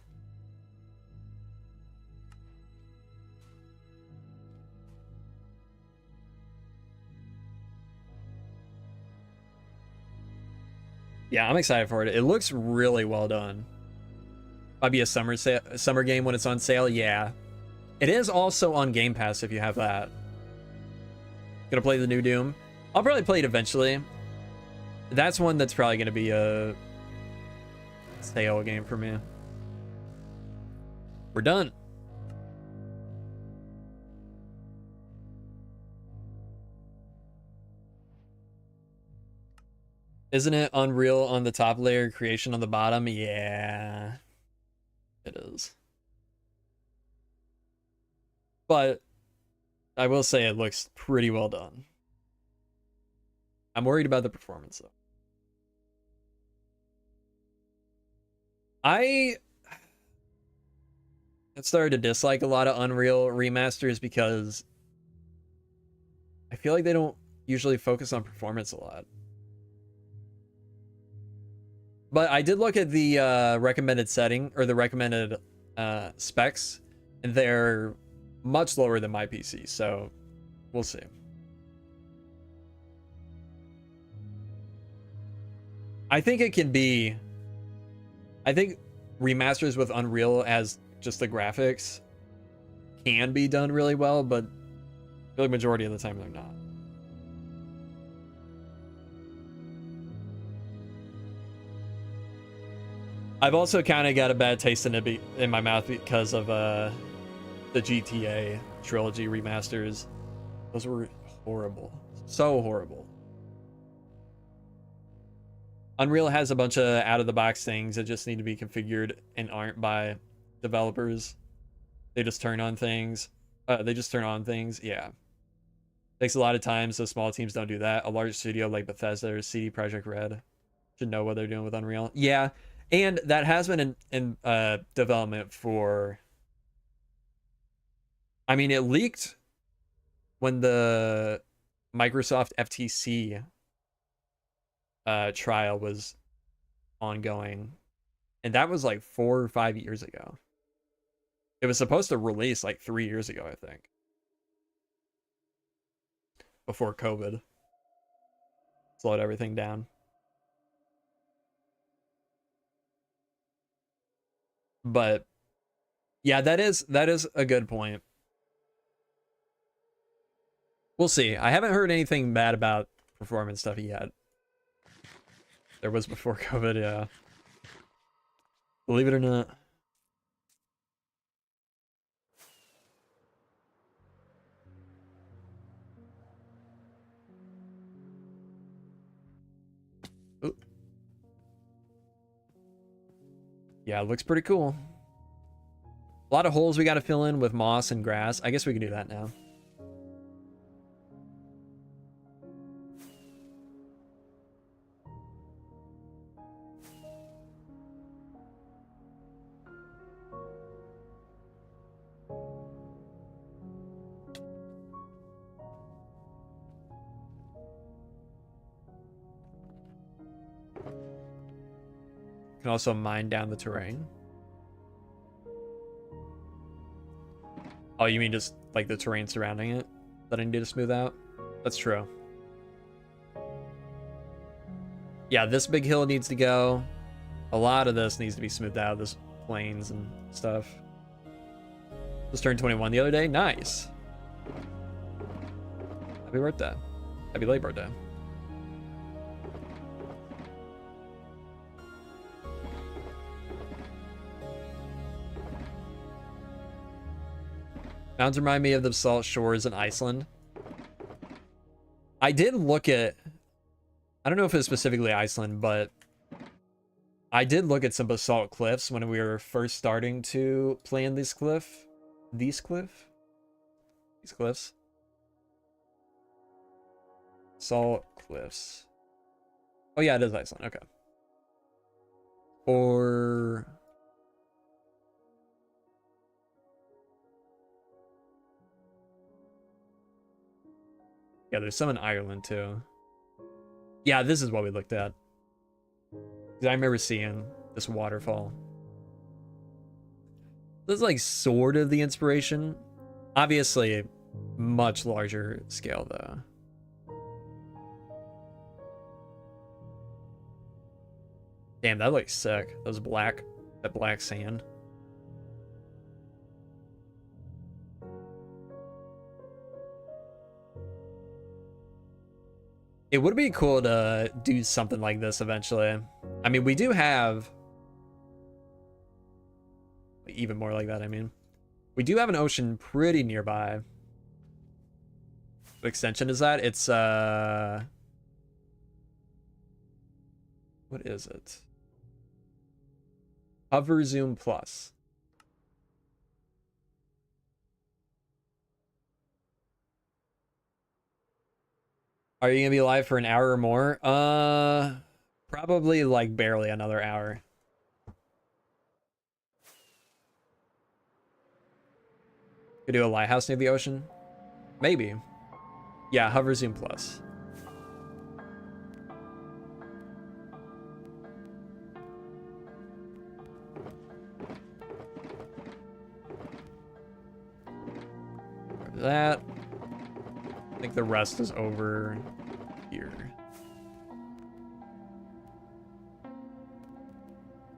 Yeah, I'm excited for it. It looks really well done. Might be a summer game when it's on sale. Yeah, it is also on Game Pass if you have that. Gonna play the new Doom. I'll probably play it eventually. That's one that's probably gonna be a sale game for me. We're done. Isn't it Unreal on the top layer, creation on the bottom? Yeah, it is. But I will say it looks pretty well done. I'm worried about the performance though. I have started to dislike a lot of Unreal remasters because I feel like they don't usually focus on performance a lot. But I did look at the recommended setting, or the recommended specs, and they're much lower than my PC, so we'll see. I think it can be... I think remasters with Unreal as just the graphics can be done really well, but the majority of the time they're not. I've also kind of got a bad taste in my mouth because of the GTA trilogy remasters. Those were horrible. So horrible. Unreal has a bunch of out-of-the-box things that just need to be configured and aren't by developers. They just turn on things. Yeah. Takes a lot of time, so small teams don't do that. A large studio like Bethesda or CD Projekt Red should know what they're doing with Unreal. Yeah. And that has been in development for... I mean, it leaked when the Microsoft FTC trial was ongoing. And that was like 4 or 5 years ago. It was supposed to release like 3 years ago, I think. Before COVID slowed everything down. But yeah, that is a good point. We'll see. I haven't heard anything bad about performance stuff yet. There was before COVID, yeah. Believe it or not. Ooh. Yeah, it looks pretty cool. A lot of holes we got to fill in with moss and grass. I guess we can do that now. Can also mine down the terrain. Oh, you mean just like the terrain surrounding it that I need to smooth out? That's true. Yeah, this big hill needs to go. A lot of this needs to be smoothed out, this plains and stuff. Just turned 21 the other day. Nice. Happy birthday. Happy late birthday. Mountains remind me of the salt shores in Iceland. I did look at I don't know if it's specifically Iceland, but I did look at some basalt cliffs when we were first starting to plan this cliff. These cliffs. Salt cliffs. Oh yeah, it is Iceland. Okay. Or yeah, there's some in Ireland too. Yeah, this is what we looked at. I remember seeing this waterfall. This is like sort of the inspiration. Obviously, much larger scale though. Damn, that looks sick. That black sand. It would be cool to do something like this eventually. I mean, we do have even more like that, I mean. We do have an ocean pretty nearby. What extension is that? It's what is it? Hover Zoom Plus. Are you gonna be live for an hour or more? Probably like barely another hour. Could do a lighthouse near the ocean? Maybe. Yeah, Hover Zoom Plus. That. I think the rest is over here.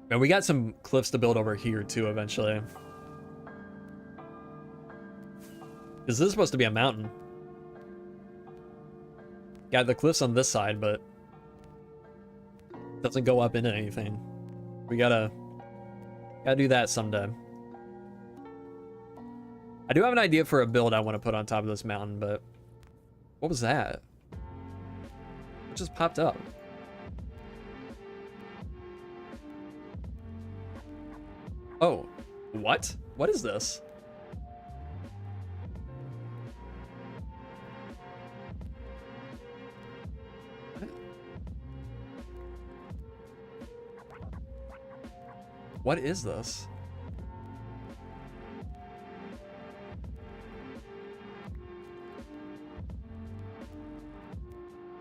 And we got some cliffs to build over here too eventually. Is this supposed to be a mountain? Got the cliffs on this side, but it doesn't go up into anything. We gotta do that someday. I do have an idea for a build I want to put on top of this mountain, but what was that? It just popped up. Oh, what? What is this? What is this?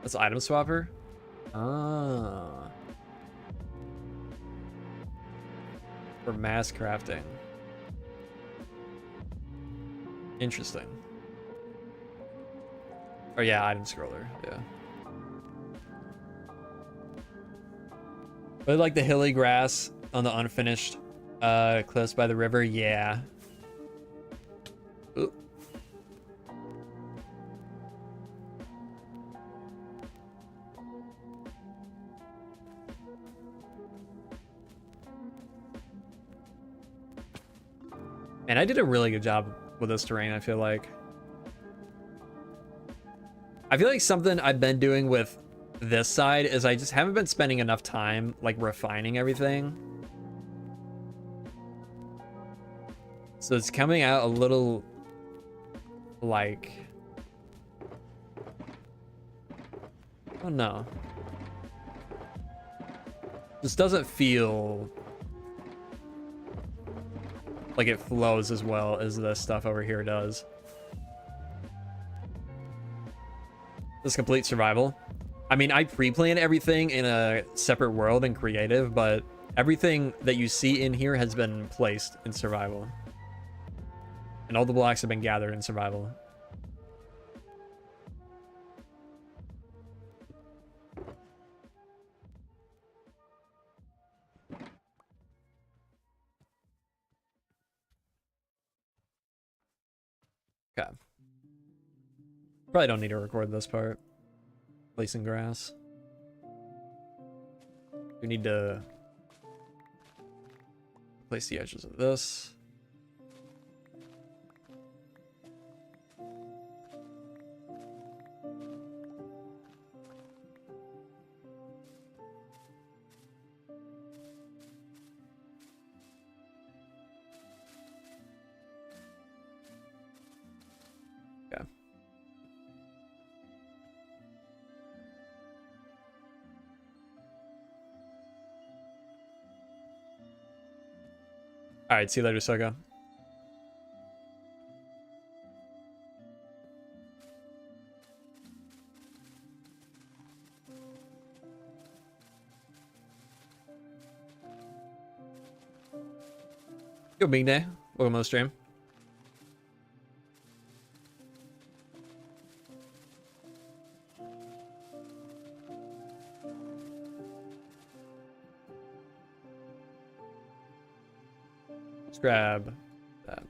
That's item swapper? Ah. For mass crafting. Interesting. Oh yeah, item scroller, yeah. But like the hilly grass on the unfinished cliffs by the river, yeah. Ooh. And I did a really good job with this terrain, I feel like. I feel like something I've been doing with this side is I just haven't been spending enough time like refining everything. So it's coming out a little like, oh no. This doesn't feel like it flows as well as this stuff over here does. This complete survival. I mean, I pre-planned everything in a separate world in creative, but everything that you see in here has been placed in survival. And all the blocks have been gathered in survival. Okay. Probably don't need to record this part. Placing grass. We need to place the edges of this. Yeah. All right, see you later, Soga. Yo, Big Day. Welcome to the stream. Let's grab that.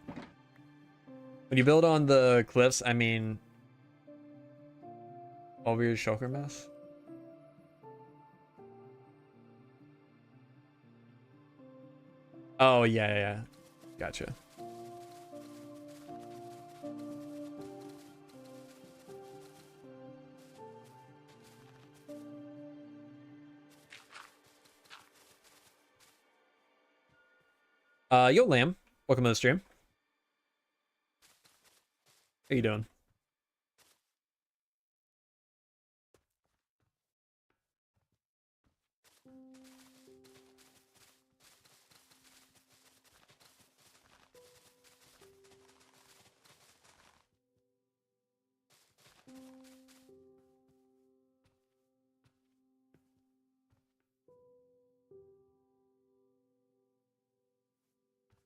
When you build on the cliffs, I mean, over your shulker mess. Oh, yeah. Gotcha. Yo, Lamb. Welcome to the stream. How you doing?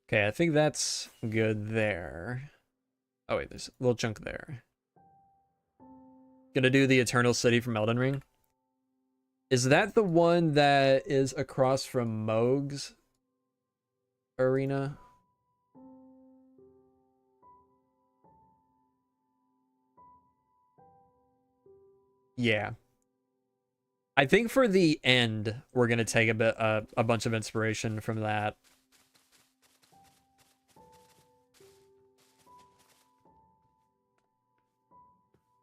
Okay, I think that's good there. Oh, wait, there's a little chunk there. Gonna do the Eternal City from Elden Ring. Is that the one that is across from Moog's arena? Yeah. I think for the end, we're gonna take a bunch of inspiration from that.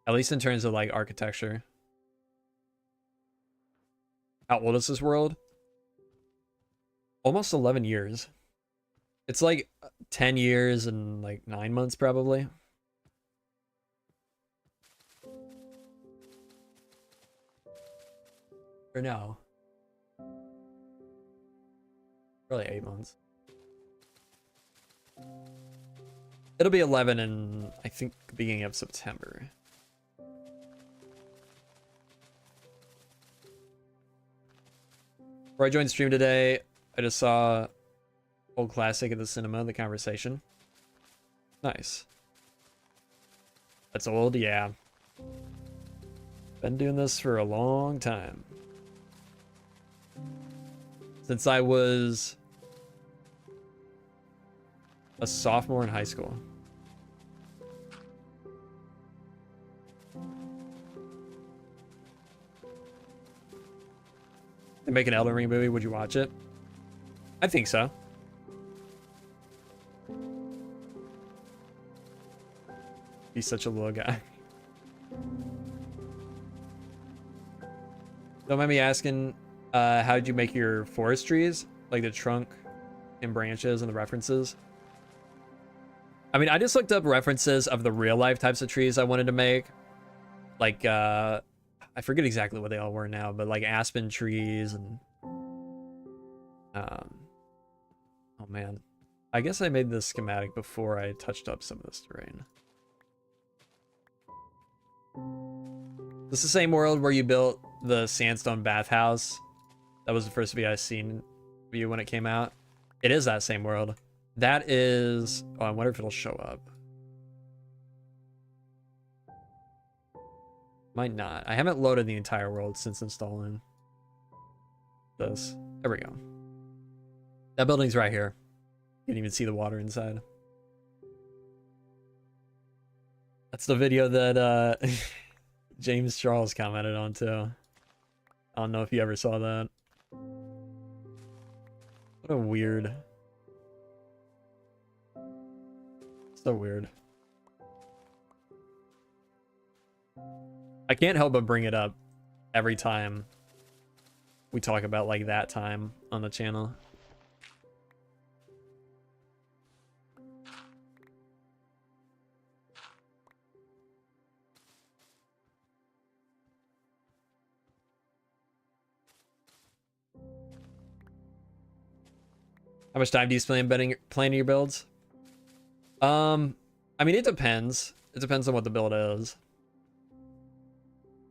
At least in terms of like architecture. How old is this world? Almost 11 years. It's like 10 years and like 9 months probably. Or no. Probably 8 months. It'll be 11 in, I think, beginning of September. Before I joined the stream today, I just saw old classic at the cinema, The Conversation. Nice. That's old, yeah. Been doing this for a long time. Since I was a sophomore in high school. They make an Elden Ring movie, would you watch it? I think so. He's such a little guy. Don't mind me asking, how did you make your forest trees? Like the trunk and branches and the references? I mean, I just looked up references of the real life types of trees I wanted to make. Like, I forget exactly what they all were now, but like aspen trees and... oh man. I guess I made this schematic before I touched up some of this terrain. This is the same world where you built the sandstone bathhouse. That was the first video I seen view when it came out. It is that same world. That is... oh, I wonder if it'll show up. Might not. I haven't loaded the entire world since installing this. There we go. That building's right here. You can even see the water inside. That's the video that James Charles commented on too. I don't know if you ever saw that. What a weird... so weird. I can't help but bring it up every time we talk about like that time on the channel. How much time do you spend planning your builds? I mean, it depends. It depends on what the build is.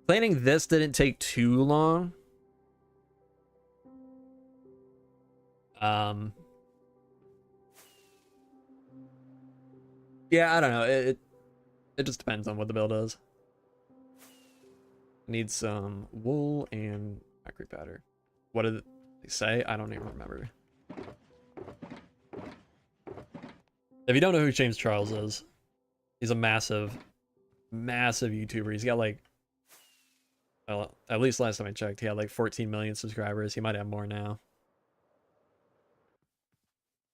Planning this didn't take too long. Yeah, I don't know. It just depends on what the build is. Need some wool and concrete powder. What did they say? I don't even remember. If you don't know who James Charles is, he's a massive YouTuber. He's got like, well, at least last time I checked, he had like 14 million subscribers. He might have more now.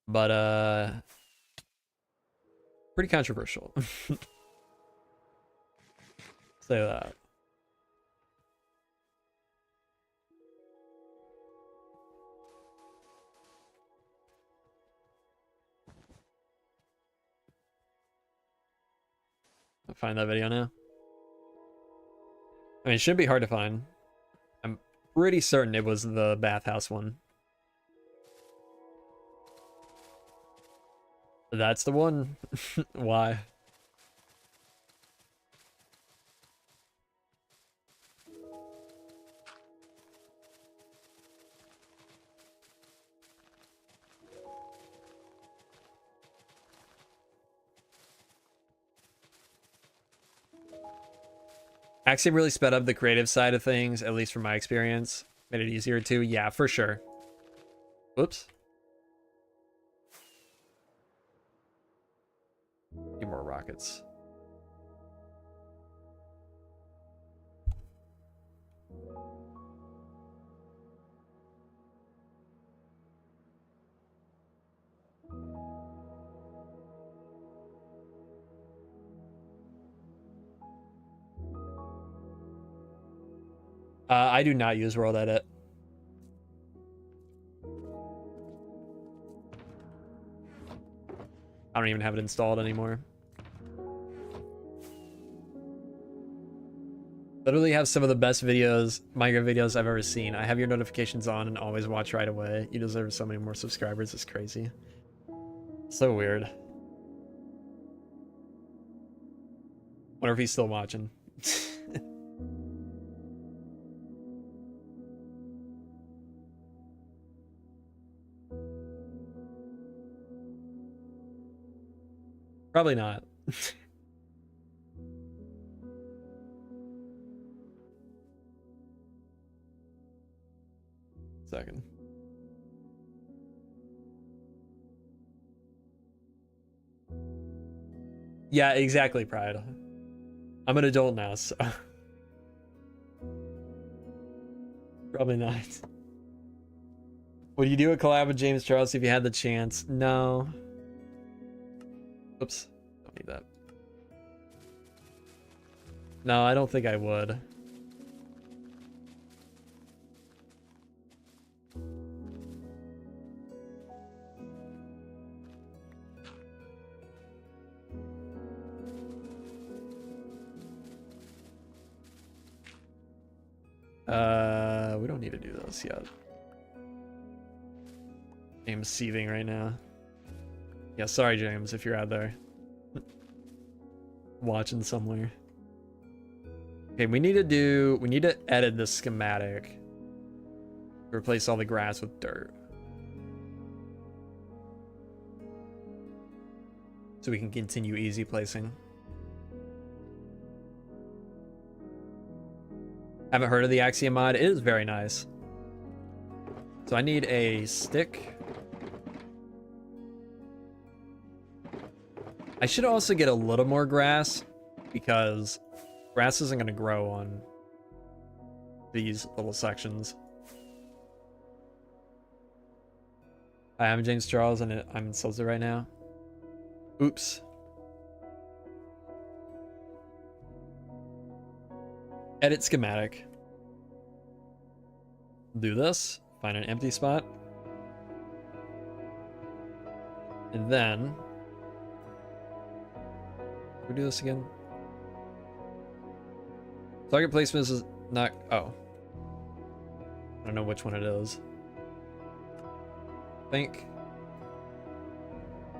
But pretty controversial. Say that. I'll find that video now. I mean, it shouldn't be hard to find. I'm pretty certain it was the bathhouse one. That's the one. Why? Axiom really sped up the creative side of things, at least from my experience. Made it easier too. Yeah, for sure. Whoops. Need more rockets. I do not use World Edit. I don't even have it installed anymore. Literally have some of the best videos, Minecraft videos I've ever seen. I have your notifications on and always watch right away. You deserve so many more subscribers. It's crazy. So weird. Wonder if he's still watching. Probably not. Second. Yeah, exactly, Pride. I'm an adult now, so probably not. Would you do a collab with James Charles if you had the chance? No. Oops. Don't need that. No, I don't think I would. We don't need to do this yet. I'm seething right now. Yeah, sorry, James, if you're out there. Watching somewhere. Okay, we need to edit this schematic. Replace all the grass with dirt. So we can continue easy placing. Haven't heard of the Axiom mod. It is very nice. So I need a stick. I should also get a little more grass because grass isn't going to grow on these little sections. Hi, I'm James Charles and I'm in Silza right now. Oops. Edit schematic. Do this. Find an empty spot. And then we do this again. Target placement is not. Oh, I don't know which one it is. I think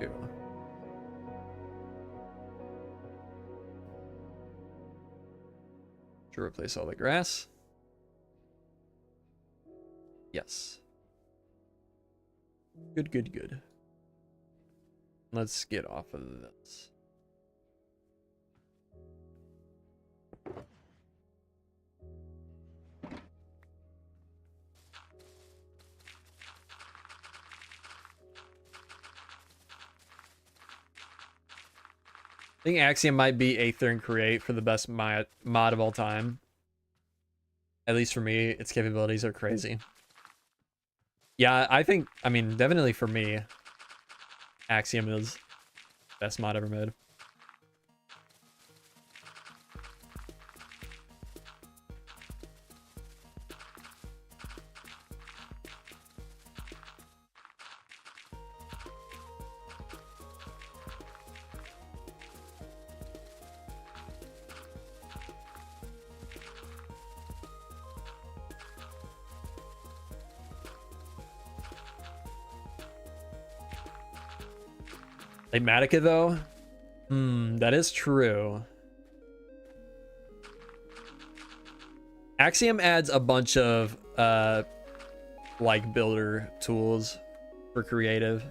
Ew. To replace all the grass. Yes. Good, good, good. Let's get off of this. I think Axiom might be 8th in create for the best mod of all time. At least for me, its capabilities are crazy. Yeah, I mean, definitely for me, Axiom is best mod ever made. Schematic though? That is true. Axiom adds a bunch of like builder tools for creative.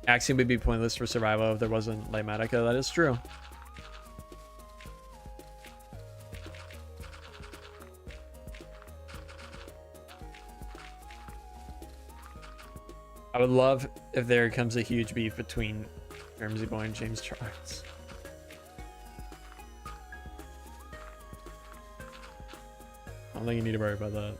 Axiom would be pointless for survival if there wasn't Schematic. That is true. I would love if there comes a huge beef between JermsyBoy and James Charles. I don't think you need to worry about that.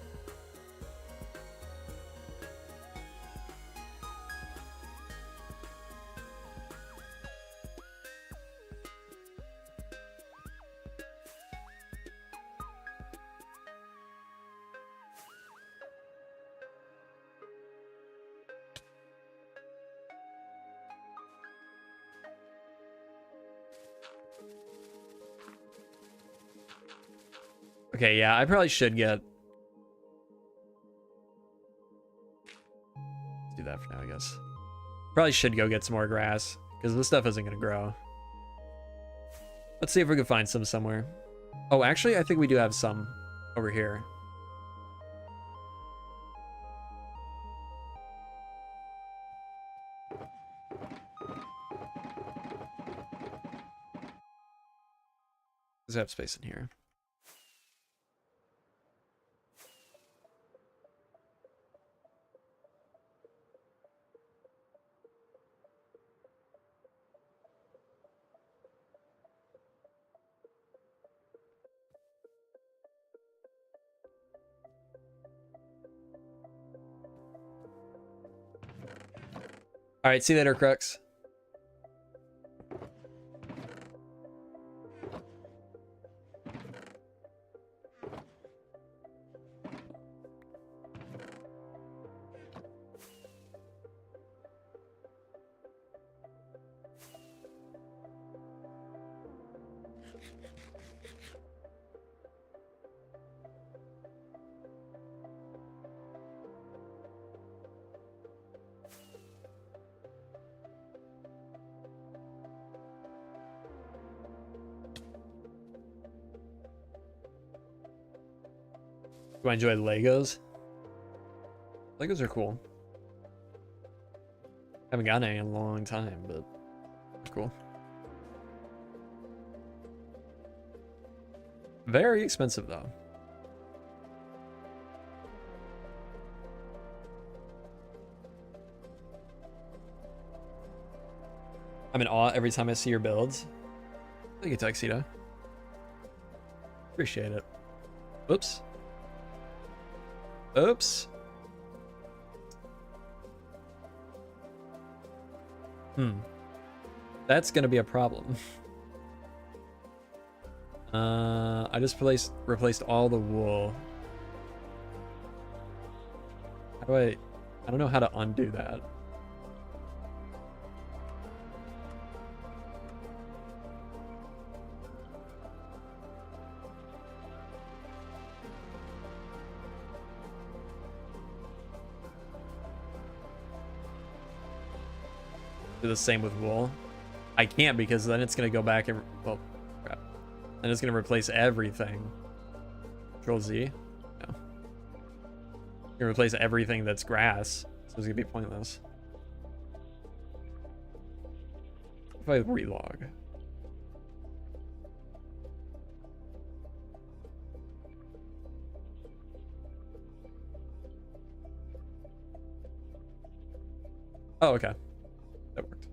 Okay, yeah, I probably should get... Let's do that for now, I guess. Probably should go get some more grass, because this stuff isn't going to grow. Let's see if we can find some somewhere. Oh, actually, I think we do have some over here. Does it have space in here? All right, see you later, Crux. Do I enjoy Legos? Legos are cool. Haven't gotten any in a long time, but they're cool. Very expensive though. I'm in awe every time I see your builds. Thank you, Tuxedo. Appreciate it. Oops. Oops. That's gonna be a problem. I just replaced all the wool. How do I don't know how to undo that. do the same with wool. I can't because then it's gonna go back and, well, crap. Then it's gonna replace everything. Control Z. No. Gonna replace everything that's grass, so it's gonna be pointless. If I relog. Oh, okay. That worked.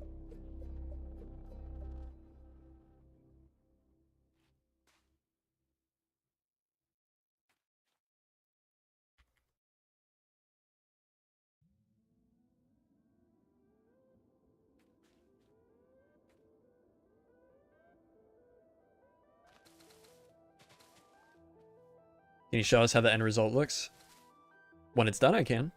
Can you show us how the end result looks? When it's done, I can.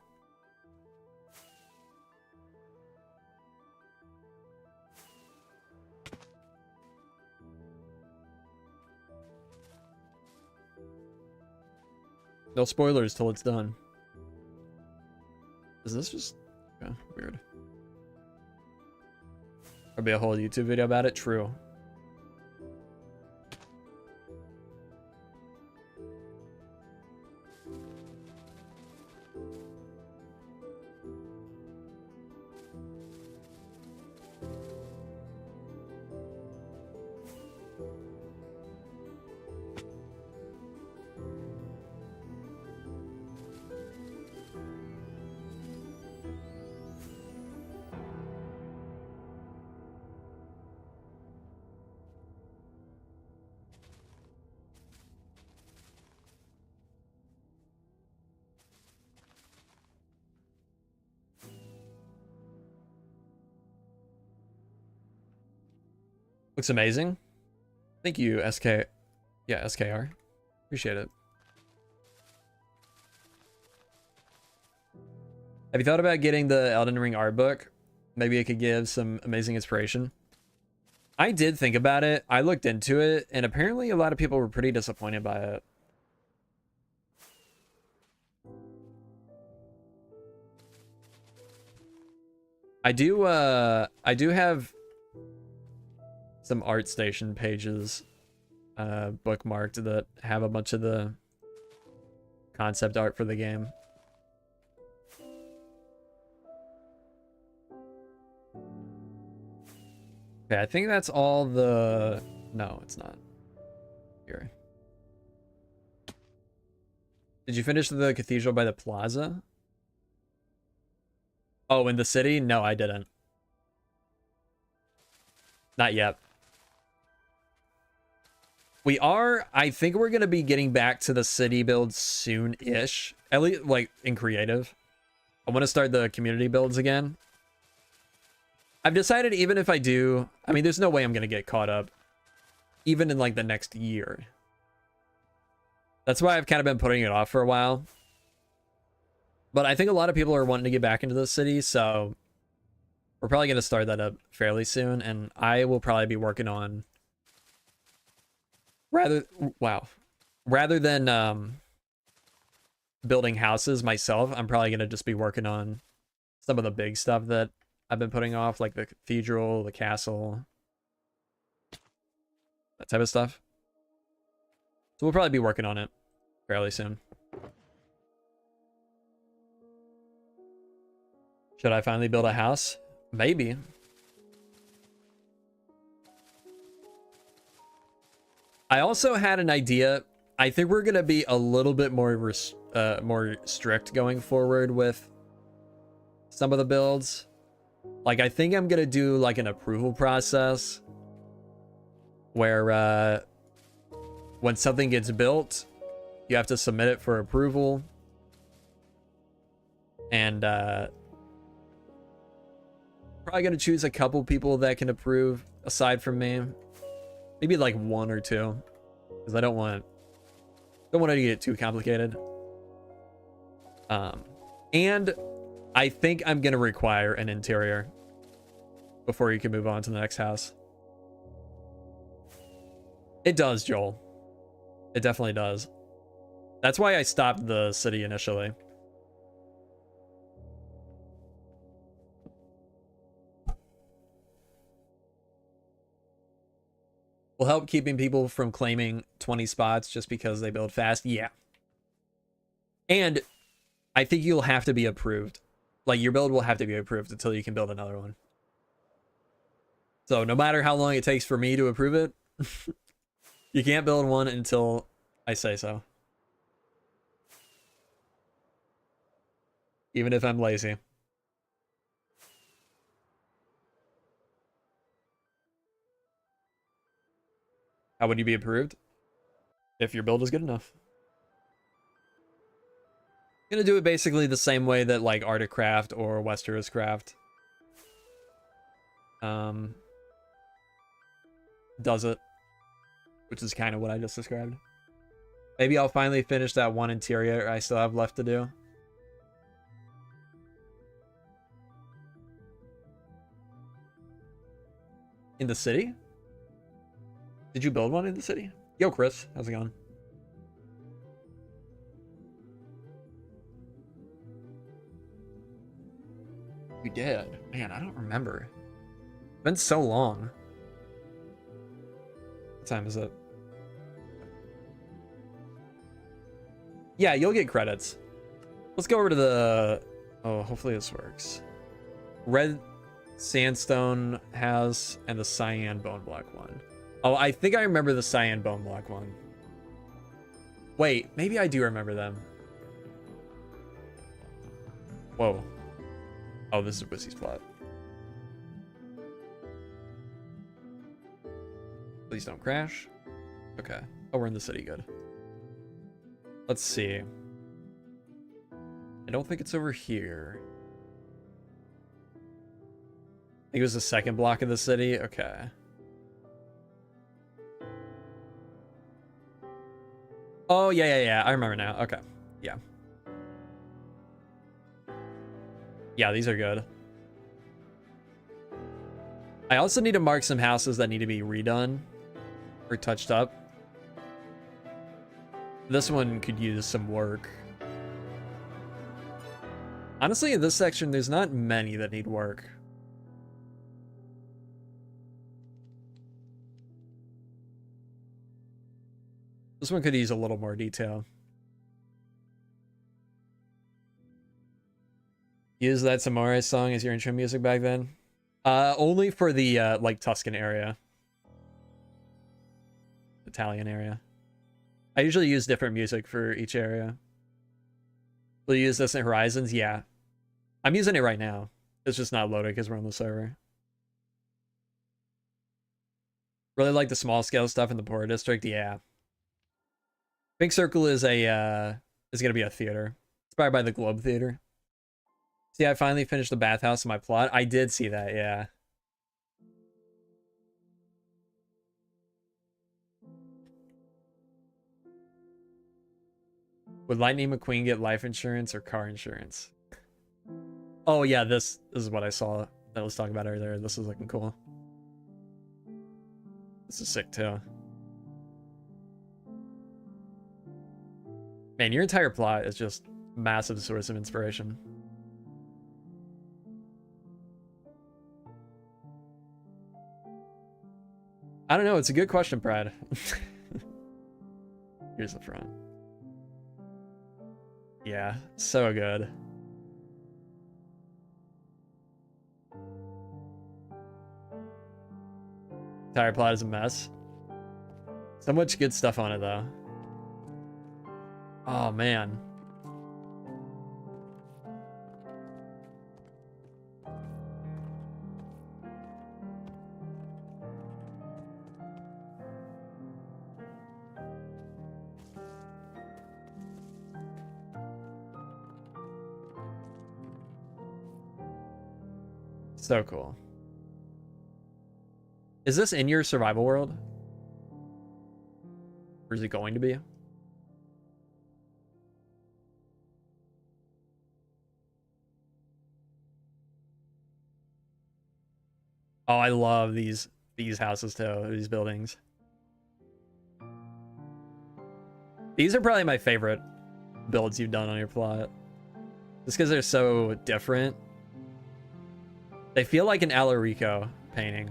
No spoilers till it's done. Is this just... okay, weird. There'll be a whole YouTube video about it? True. Looks amazing. Thank you, SK. Yeah, SKR. Appreciate it. Have you thought about getting the Elden Ring art book? Maybe it could give some amazing inspiration. I did think about it. I looked into it, and apparently a lot of people were pretty disappointed by it. I do have some ArtStation pages bookmarked that have a bunch of the concept art for the game. Okay, I think that's all the... no, it's not. Here. Did you finish the cathedral by the plaza? Oh, in the city? No, I didn't. Not yet. We are, I think we're going to be getting back to the city build soon-ish. At least, like, in creative. I want to start the community builds again. I've decided even if I do... I mean, there's no way I'm going to get caught up. Even in, like, the next year. That's why I've kind of been putting it off for a while. But I think a lot of people are wanting to get back into the city, so... we're probably going to start that up fairly soon, and I will probably be working on... rather than building houses myself, I'm probably going to just be working on some of the big stuff that I've been putting off, like the cathedral, the castle, that type of stuff. So we'll probably be working on it fairly soon. Should I finally build a house? Maybe. I also had an idea. I think we're going to be a little bit more strict going forward with some of the builds. Like, I think I'm going to do like an approval process where when something gets built, you have to submit it for approval. And probably going to choose a couple people that can approve aside from me. Maybe like one or two, because I don't want it to get too complicated. And I think I'm gonna require an interior before you can move on to the next house. It does, Joel. It definitely does. That's why I stopped the city initially. will help keeping people from claiming 20 spots just because they build fast. Yeah. And I think you'll have to be approved. Like, your build will have to be approved until you can build another one. So no matter how long it takes for me to approve it, you can't build one until I say so. Even if I'm lazy. How would you be approved? If your build is good enough. I'm gonna do it basically the same way that like Articraft or Westeros Craft does it, which is kind of what I just described. Maybe I'll finally finish that one interior I still have left to do. In the city? Did you build one in the city? Yo, Chris, how's it going? You did? Man, I don't remember. It's been so long. What time is it? Yeah, you'll get credits. Let's go over to the... Oh, hopefully this works. Red Sandstone has and the Cyan Bone Block one. Oh, I think I remember the Cyan Bone Block one. Wait, maybe I do remember them. Whoa. Oh, this is a Wissy's plot. Please don't crash. Okay. Oh, we're in the city. Good. Let's see. I don't think it's over here. I think it was the second block of the city. Okay. Oh, yeah. I remember now. Okay. Yeah. Yeah, these are good. I also need to mark some houses that need to be redone or touched up. This one could use some work. Honestly, in this section, there's not many that need work. This one could use a little more detail. Use that Samurai song as your intro music back then? Only for the, like, Tuscan area. Italian area. I usually use different music for each area. Will you use this in Horizons? Yeah. I'm using it right now. It's just not loaded because we're on the server. Really like the small scale stuff in the Port District? Yeah. Pink Circle is a, is gonna be a theater. Inspired by the Globe Theater. See, I finally finished the bathhouse in my plot. I did see that, yeah. Would Lightning McQueen get life insurance or car insurance? Oh yeah, this is what I saw that I was talking about earlier. This is looking cool. This is sick too. Man, your entire plot is just massive source of inspiration. I don't know. It's a good question, Brad. Here's the front. Yeah, so good. Entire plot is a mess. So much good stuff on it, though. Oh, man. So cool. Is this in your survival world? Or is it going to be? Oh, I love these houses too, these buildings. These are probably my favorite builds you've done on your plot. Just because they're so different. They feel like an Alarico painting.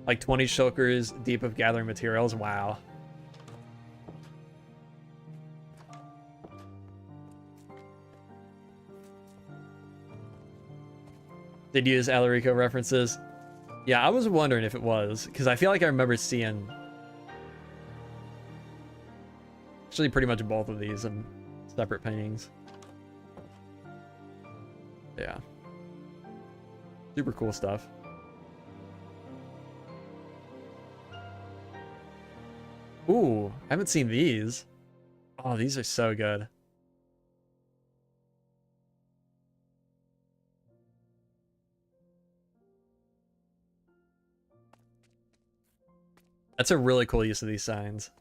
Like 20 shulkers deep of gathering materials. Wow. Did you use Alarico references? Yeah, I was wondering if it was, because I feel like I remember seeing actually pretty much both of these in separate paintings. Yeah. Super cool stuff. Ooh, I haven't seen these. Oh, these are so good. That's a really cool use of these signs.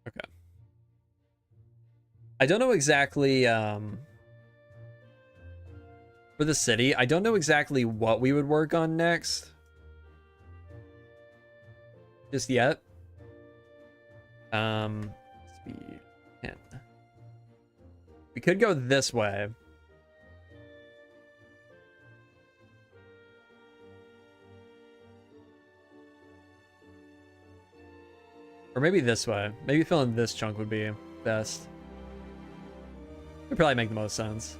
Okay. I don't know exactly, for the city, I don't know exactly what we would work on next. Just yet. Speed 10. We could go this way. Or maybe this way. Maybe filling this chunk would be best. Would probably make the most sense.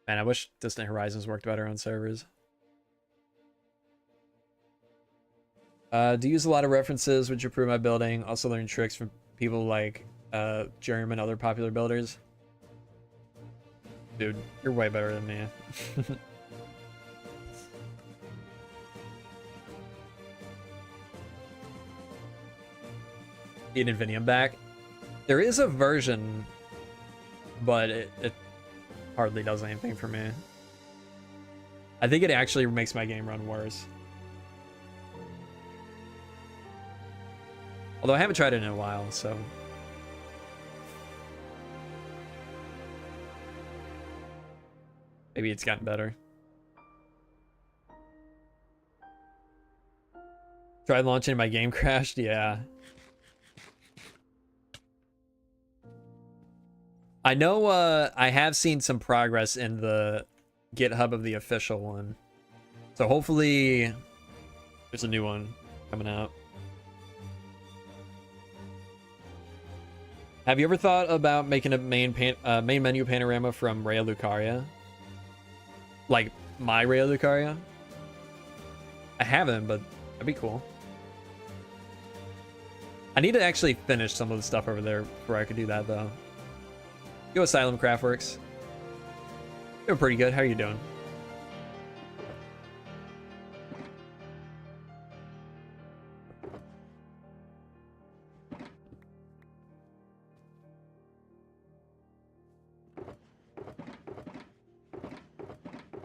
Man, I wish Distant Horizons worked better on servers. Do use a lot of references which improve my building. Also learn tricks from people like Jerm and other popular builders. Dude, you're way better than me. Need Infinium back. There is a version, but it hardly does anything for me. I think it actually makes my game run worse. Although I haven't tried it in a while, so... maybe it's gotten better. Tried launching, my game crashed? Yeah. I know I have seen some progress in the GitHub of the official one. So hopefully there's a new one coming out. Have you ever thought about making a main menu panorama from Raya Lucaria? Like my Raya Lucaria? I haven't, but that'd be cool. I need to actually finish some of the stuff over there before I could do that, though. Yo, Asylum Craftworks. Doing pretty good. How are you doing?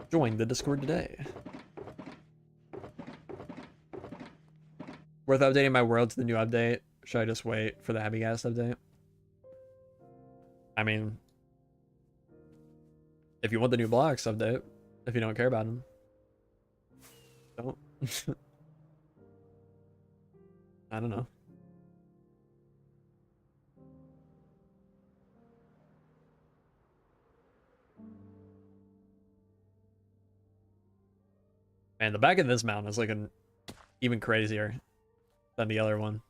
Join the Discord today. Worth updating my world to the new update? Should I just wait for the Abigast update? I mean, if you want the new blocks update, if you don't care about them, don't. I don't know. Man, the back of this mountain is looking even crazier than the other one.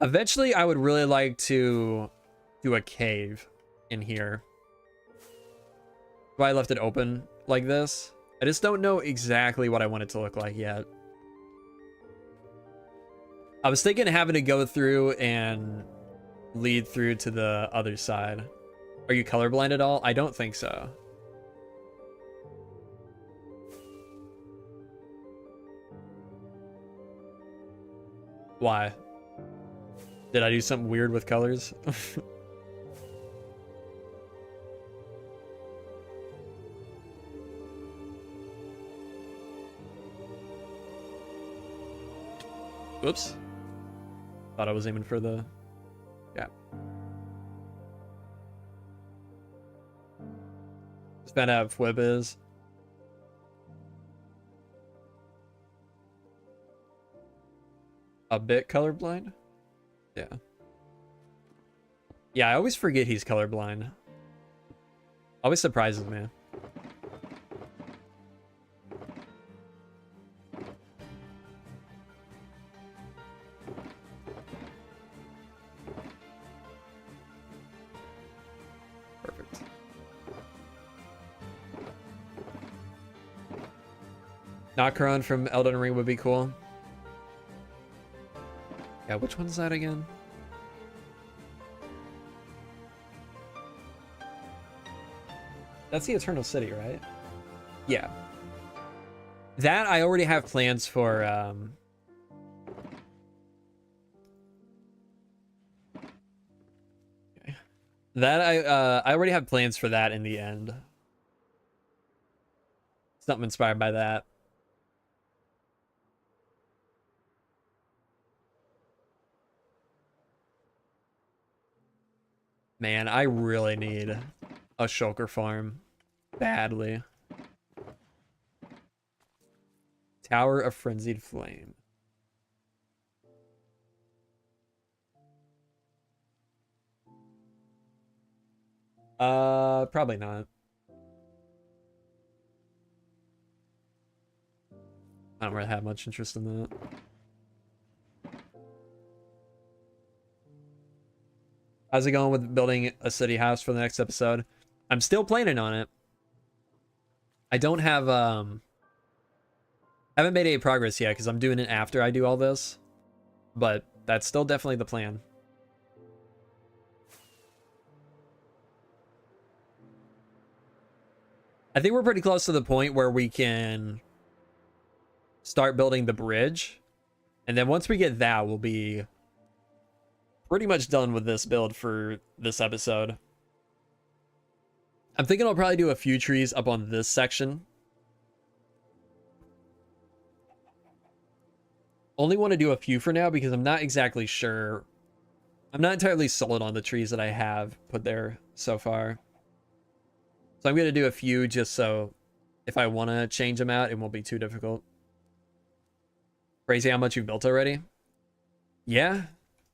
Eventually, I would really like to do a cave in here. Why I left it open like this. I just don't know exactly what I want it to look like yet. I was thinking having to go through and lead through to the other side. Are you colorblind at all? I don't think so. Why? Did I do something weird with colors? Oops. Thought I was aiming for the... yeah. Just found out Whip is. A bit colorblind? Yeah. Yeah, I always forget he's colorblind. Always surprises me. Perfect. Nocron from Elden Ring would be cool. Yeah, which one's that again? That's the Eternal City, right? Yeah. That I already have plans for, okay. That I already have plans for that in the end. Something inspired by that. Man, I really need a shulker farm. Badly. Tower of Frenzied Flame. Probably not. I don't really have much interest in that. How's it going with building a city house for the next episode? I'm still planning on it. I don't have, haven't made any progress yet because I'm doing it after I do all this. But that's still definitely the plan. I think we're pretty close to the point where we can start building the bridge. And then once we get that, we'll be pretty much done with this build for this episode. I'm thinking I'll probably do a few trees up on this section. Only want to do a few for now because I'm not exactly sure. I'm not entirely sold on the trees that I have put there so far. So I'm going to do a few just so if I want to change them out, it won't be too difficult. Crazy how much you've built already. Yeah,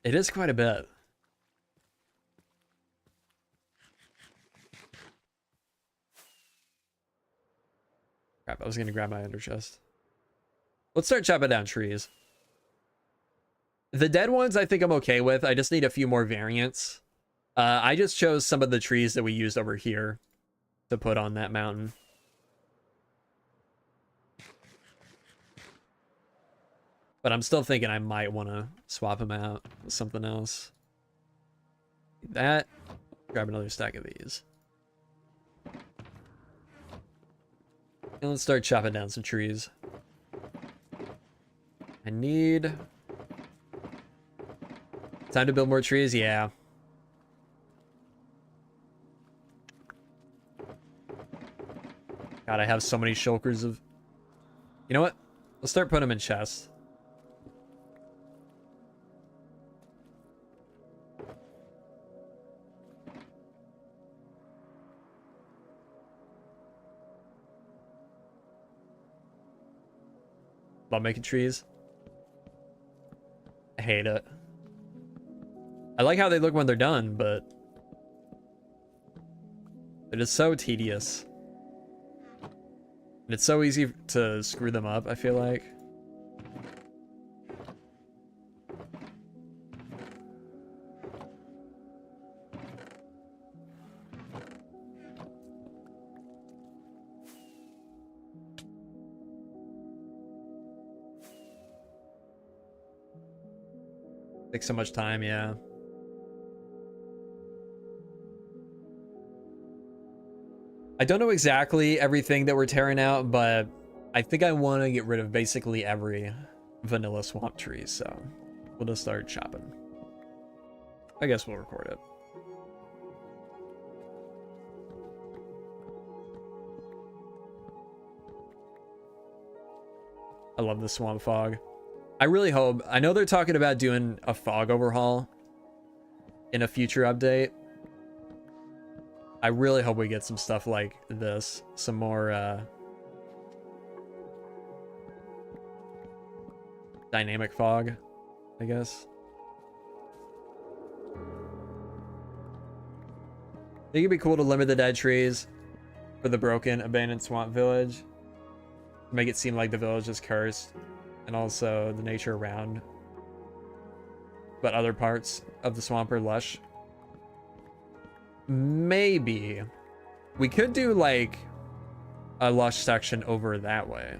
it is quite a bit. Crap, I was going to grab my ender chest. Let's start chopping down trees. The dead ones I think I'm okay with. I just need a few more variants. I just chose some of the trees that we used over here to put on that mountain. But I'm still thinking I might want to swap them out with something else. That. Grab another stack of these. And let's start chopping down some trees. I need... Time to build more trees? Yeah. God, I have so many shulkers of... You know what? Let's start putting them in chests. Love making trees. I hate it. I like how they look when they're done, but it is so tedious. And it's so easy to screw them up, I feel like. Takes so much time, yeah. I don't know exactly everything that we're tearing out, but I think I want to get rid of basically every vanilla swamp tree, so we'll just start chopping. I guess we'll record it. I love the swamp fog. I really hope... I know they're talking about doing a fog overhaul in a future update. I really hope we get some stuff like this. Some more dynamic fog, I guess. I think it'd be cool to limit the dead trees for the broken, abandoned swamp village. Make it seem like the village is cursed, and also the nature around. But other parts of the swamp are lush. Maybe we could do like a lush section over that way.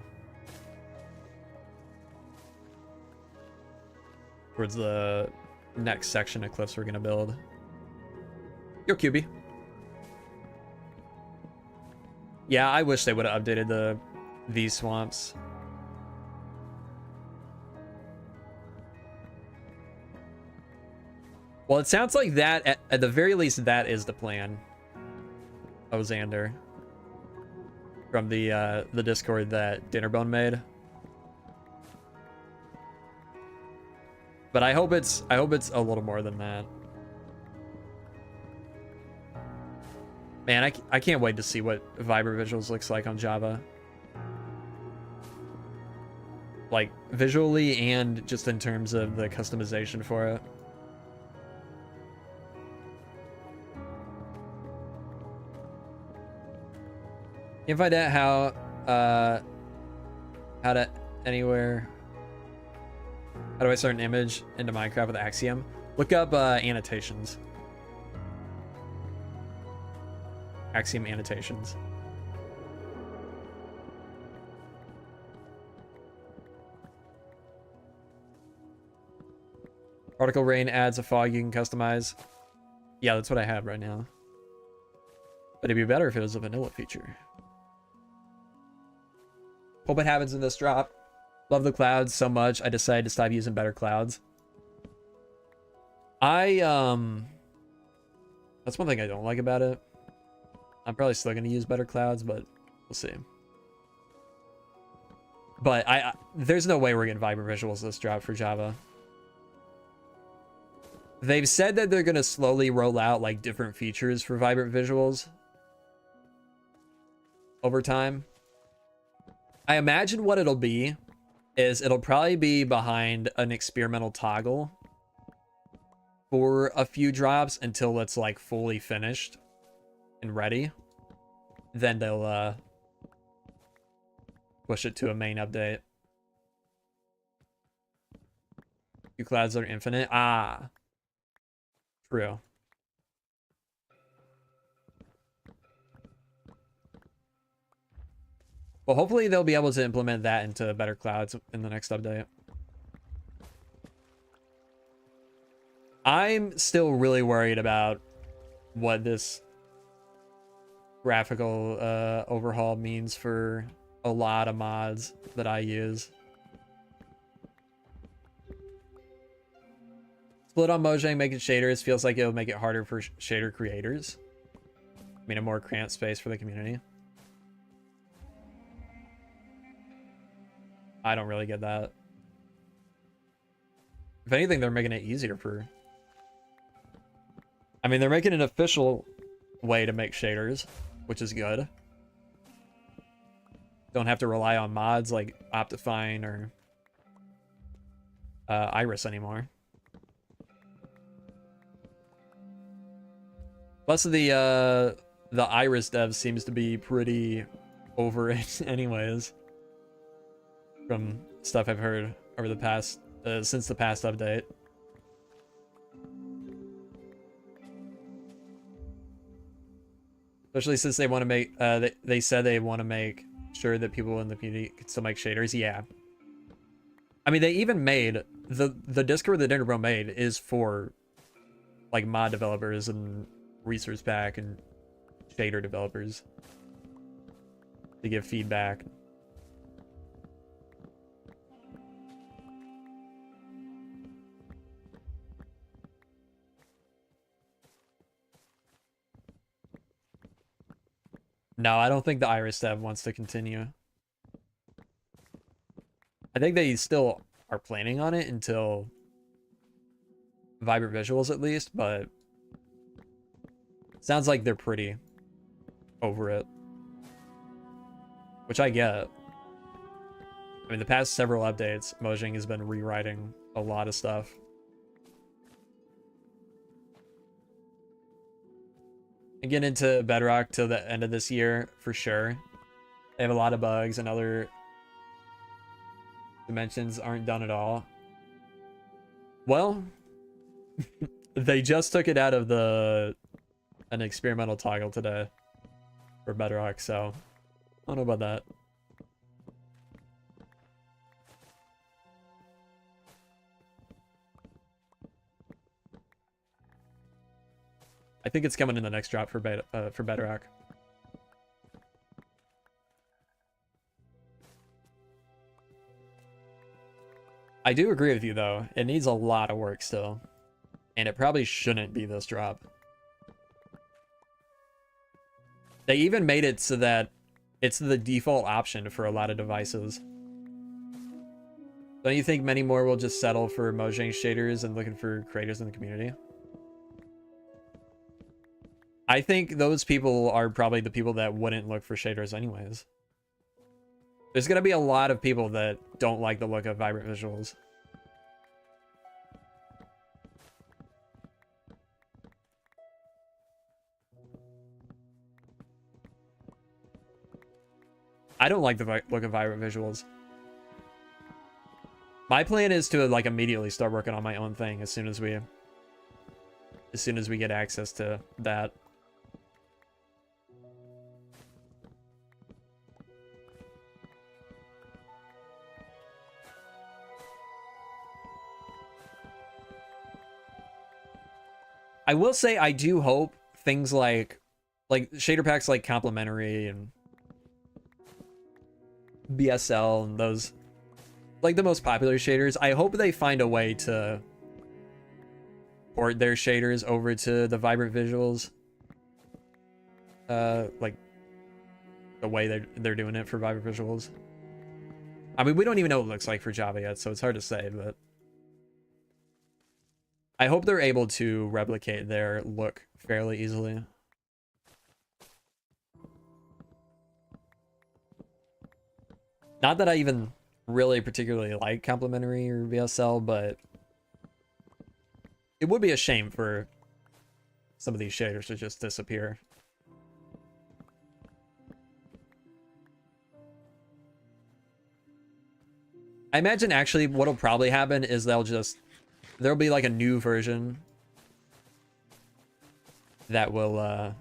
Towards the next section of cliffs we're gonna build. Yo, QB. Yeah, I wish they would have updated these swamps. Well, it sounds like that, at the very least, that is the plan. Ozander. From the Discord that Dinnerbone made. But I hope it's a little more than that. Man, I can't wait to see what Vibrant Visuals looks like on Java. Like, visually and just in terms of the customization for it. Can't find out how to anywhere. How do I start an image into Minecraft with Axiom? Look up annotations. Axiom annotations. Particle rain adds a fog you can customize. Yeah, that's what I have right now. But it'd be better if it was a vanilla feature. Hope it happens in this drop. Love the clouds so much, I decided to stop using better clouds. That's one thing I don't like about it. I'm probably still going to use better clouds, but we'll see. But there's no way we're getting Vibrant Visuals this drop for Java. They've said that they're going to slowly roll out like different features for Vibrant Visuals over time. I imagine what it'll be is it'll probably be behind an experimental toggle for a few drops until it's like fully finished and ready. Then they'll push it to a main update. Few clouds are infinite. Ah, true. Well, hopefully they'll be able to implement that into better clouds in the next update. I'm still really worried about what this graphical overhaul means for a lot of mods that I use. Split on Mojang making shaders feels like it'll make it harder for shader creators. I mean, a more cramped space for the community. I don't really get that. If anything, they're making it easier for... I mean, they're making an official way to make shaders, which is good. Don't have to rely on mods like Optifine or Iris anymore. Plus, the Iris dev seems to be pretty over it anyways. From stuff I've heard over the past, since the past update. Especially since they want to make, they said they want to make sure that people in the community can still make shaders. Yeah. I mean, they even made, the Discord that Dinnerbone made is for, like, mod developers and resource pack and shader developers to give feedback. No, I don't think the Iris dev wants to continue. I think they still are planning on it until Vibrant Visuals at least, but sounds like they're pretty over it, which I get. I mean, the past several updates, Mojang has been rewriting a lot of stuff. And get into Bedrock till the end of this year for sure. They have a lot of bugs, and other dimensions aren't done at all. Well, they just took it out of an experimental toggle today for Bedrock, so I don't know about that. I think it's coming in the next drop for Bedrock. I do agree with you, though. It needs a lot of work still. And it probably shouldn't be this drop. They even made it so that it's the default option for a lot of devices. Don't you think many more will just settle for Mojang shaders and looking for creators in the community? I think those people are probably the people that wouldn't look for shaders anyways. There's going to be a lot of people that don't like the look of vibrant visuals. I don't like the look of vibrant visuals. My plan is to like immediately start working on my own thing as soon as we get access to that. I will say I do hope things like shader packs like complementary and BSL and those, like the most popular shaders, I hope they find a way to port their shaders over to the vibrant visuals. Like the way they're doing it for vibrant visuals. I mean, we don't even know what it looks like for Java yet, so it's hard to say, but I hope they're able to replicate their look fairly easily. Not that I even really particularly like complementary or VSL, but it would be a shame for some of these shaders to just disappear. I imagine actually what'll probably happen is there'll be like a new version that will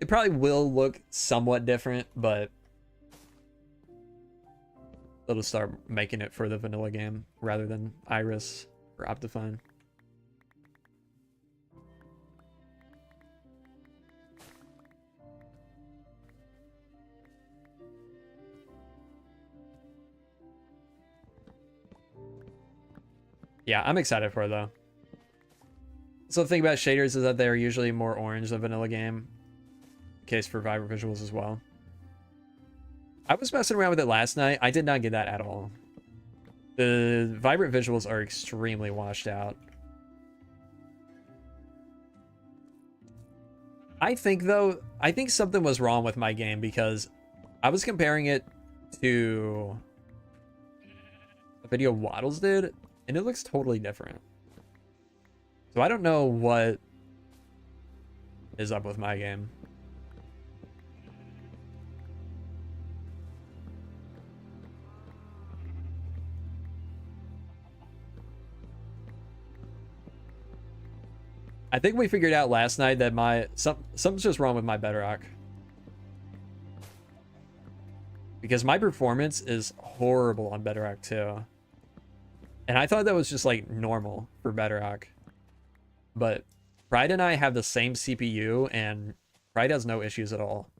it probably will look somewhat different, but they'll just start making it for the vanilla game rather than Iris or Optifine. Yeah, I'm excited for it though. So the thing about shaders is that they're usually more orange than vanilla game. Case for vibrant visuals as well. I was messing around with it last night. I did not get that at all. The vibrant visuals are extremely washed out. I think something was wrong with my game because I was comparing it to a video Waddles did, and it looks totally different. So I don't know what is up with my game. I think we figured out last night that something's just wrong with my Bedrock. Because my performance is horrible on Bedrock too. And I thought that was just like normal for Bedrock. But Pride and I have the same CPU and Pride has no issues at all.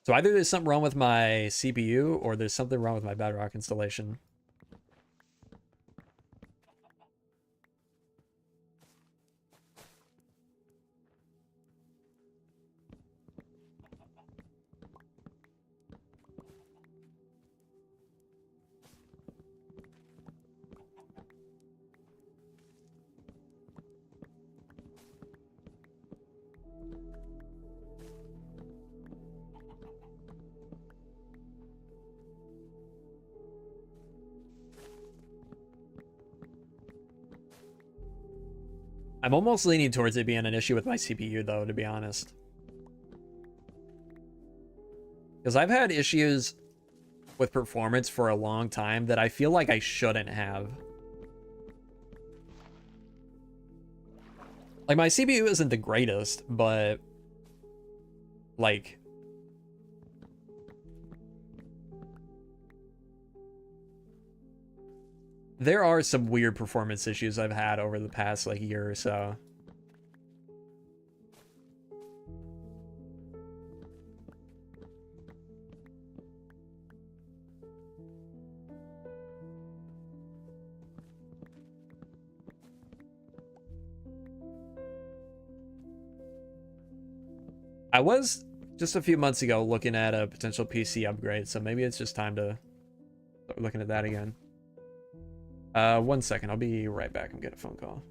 So either there's something wrong with my CPU or there's something wrong with my Bedrock installation. I'm almost leaning towards it being an issue with my CPU though, to be honest. Because I've had issues with performance for a long time that I feel like I shouldn't have. Like, my CPU isn't the greatest, but like, there are some weird performance issues I've had over the past like year or so. I was just a few months ago looking at a potential PC upgrade, so maybe it's just time to start looking at that again. 1 second, I'll be right back. I'm getting a phone call.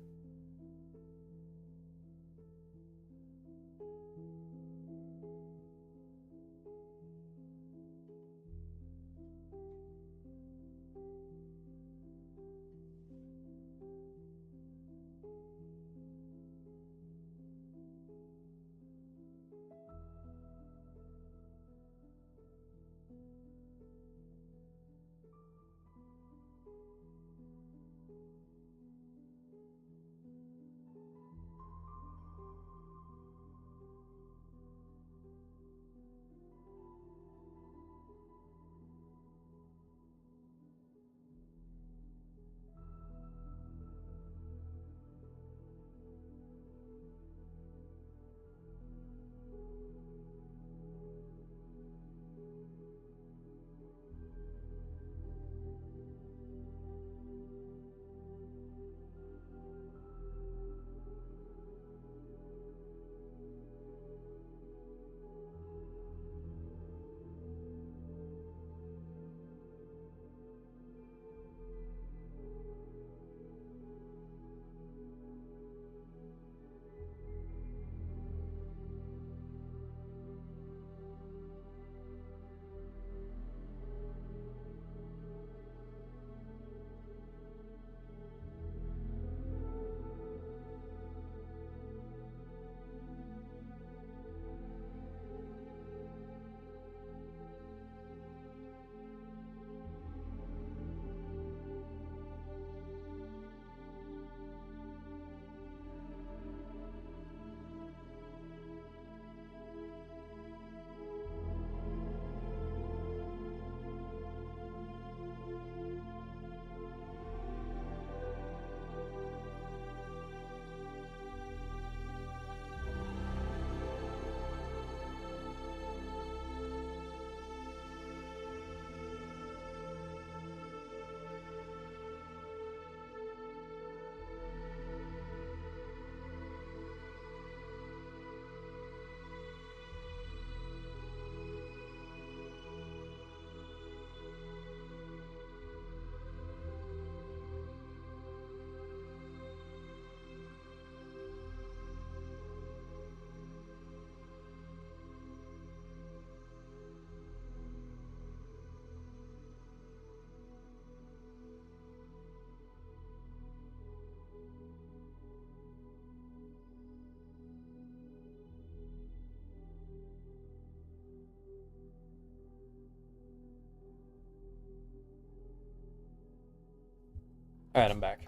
All right, I'm back.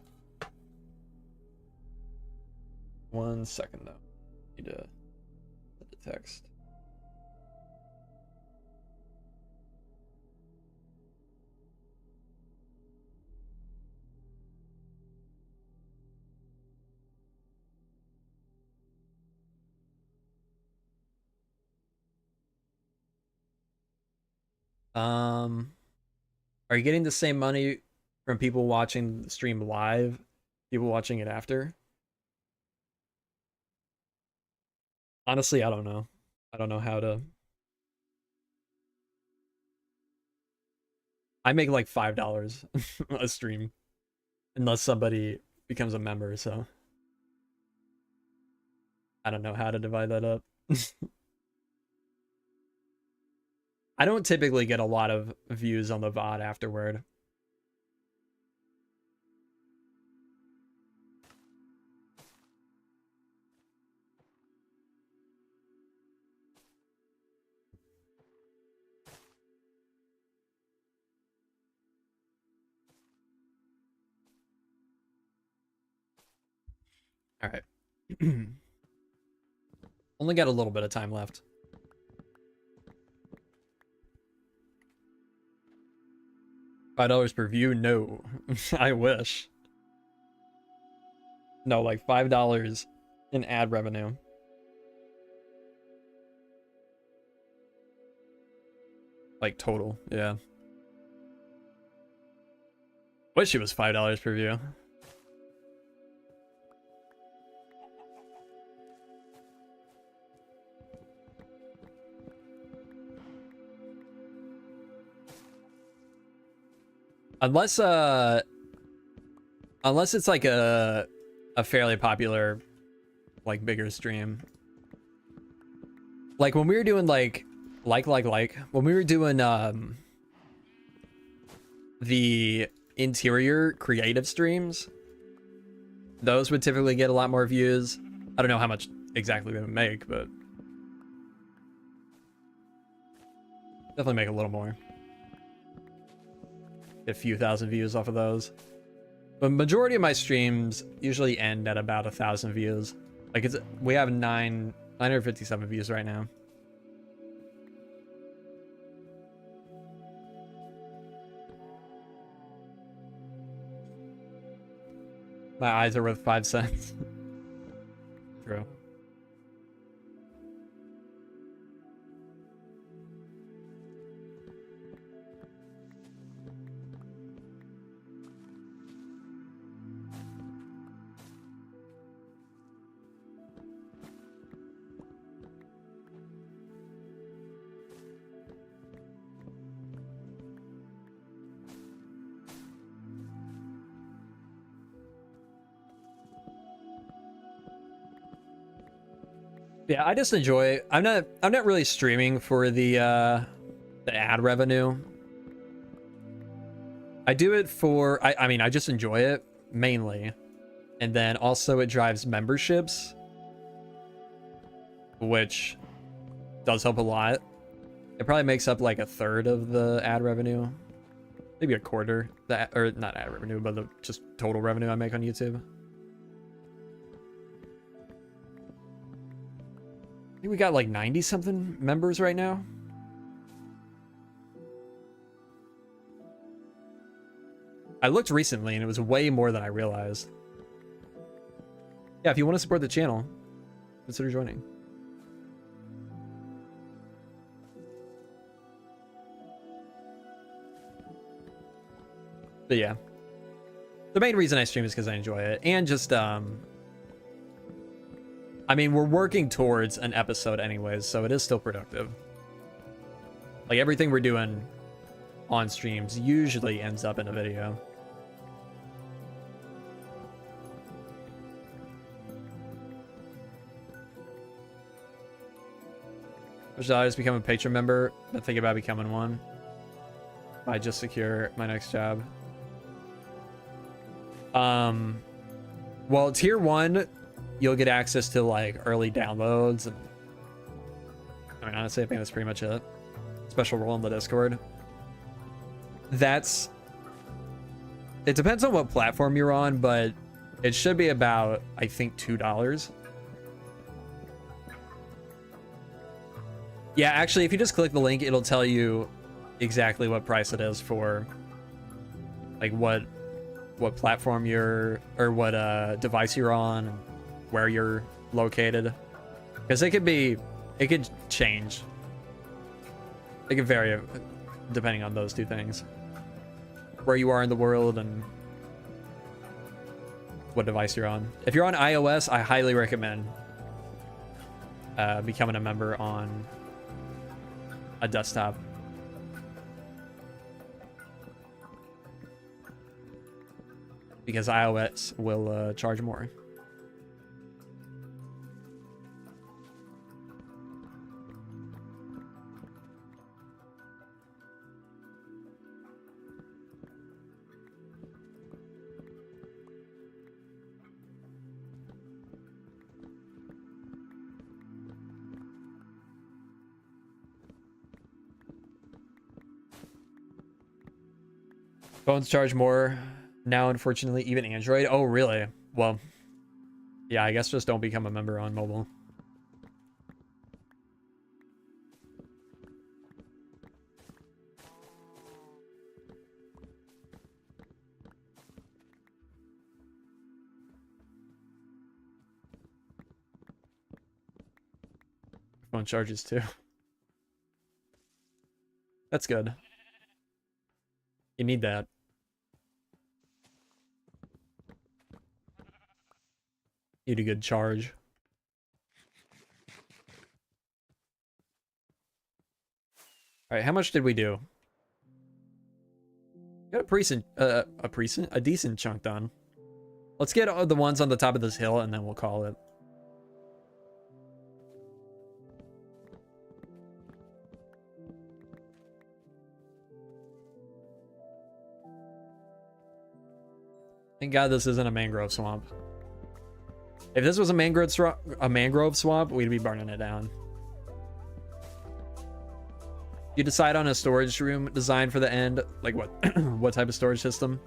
1 second though. Need to set the text. Are you getting the same money from people watching the stream live, people watching it after? Honestly, I don't know. I don't know how to. I make like $5 a stream unless somebody becomes a member, so I don't know how to divide that up. I don't typically get a lot of views on the VOD afterward. All right. Only got a little bit of time left. $5 per view? No. I wish. No, like $5 in ad revenue. Like total, yeah. Wish it was $5 per view. Unless it's like a fairly popular, like, bigger stream. Like when we were doing when we were doing the interior creative streams, those would typically get a lot more views. I don't know how much exactly they would make, but definitely make a little more. Get a few thousand views off of those. But majority of my streams usually end at about 1,000 views. Like we have 957 views right now. My eyes are worth 5 cents. True. Yeah, I just enjoy. I'm not really streaming for the ad revenue. I do it for I mean, I just enjoy it mainly. And then also it drives memberships, which does help a lot. It probably makes up like 1/3 of the ad revenue. Maybe 1/4. That, or not ad revenue, but the just total revenue I make on YouTube. I think we got like 90 something members right now. I looked recently and it was way more than I realized. Yeah, if you want to support the channel, consider joining. But yeah, the main reason I stream is because I enjoy it, and just I mean, we're working towards an episode anyways, so it is still productive. Like, everything we're doing on streams usually ends up in a video. Should I just become a Patreon member? I think about becoming one. I just secure my next job. Well, tier 1, you'll get access to like early downloads, and I mean, honestly, I think that's pretty much it. Special role in the Discord. It depends on what platform you're on, but it should be about, I think, $2. Yeah, actually, if you just click the link, it'll tell you exactly what price it is for, like, what platform you're, or what device you're on, and where you're located. Because it could change. It could vary depending on those two things. Where you are in the world and what device you're on. If you're on iOS, I highly recommend becoming a member on a desktop. Because iOS will charge more. Phones charge more now, unfortunately, even Android. Oh, really? Well, Yeah, I guess just don't become a member on mobile. Phone charges too. That's good. You need that. Need a good charge. All right, how much did we do? Got a decent chunk done. Let's get all the ones on the top of this hill and then we'll call it. Thank God this isn't a mangrove swamp. If this was a mangrove swamp, we'd be burning it down. You decide on a storage room design for the end, like what what type of storage system?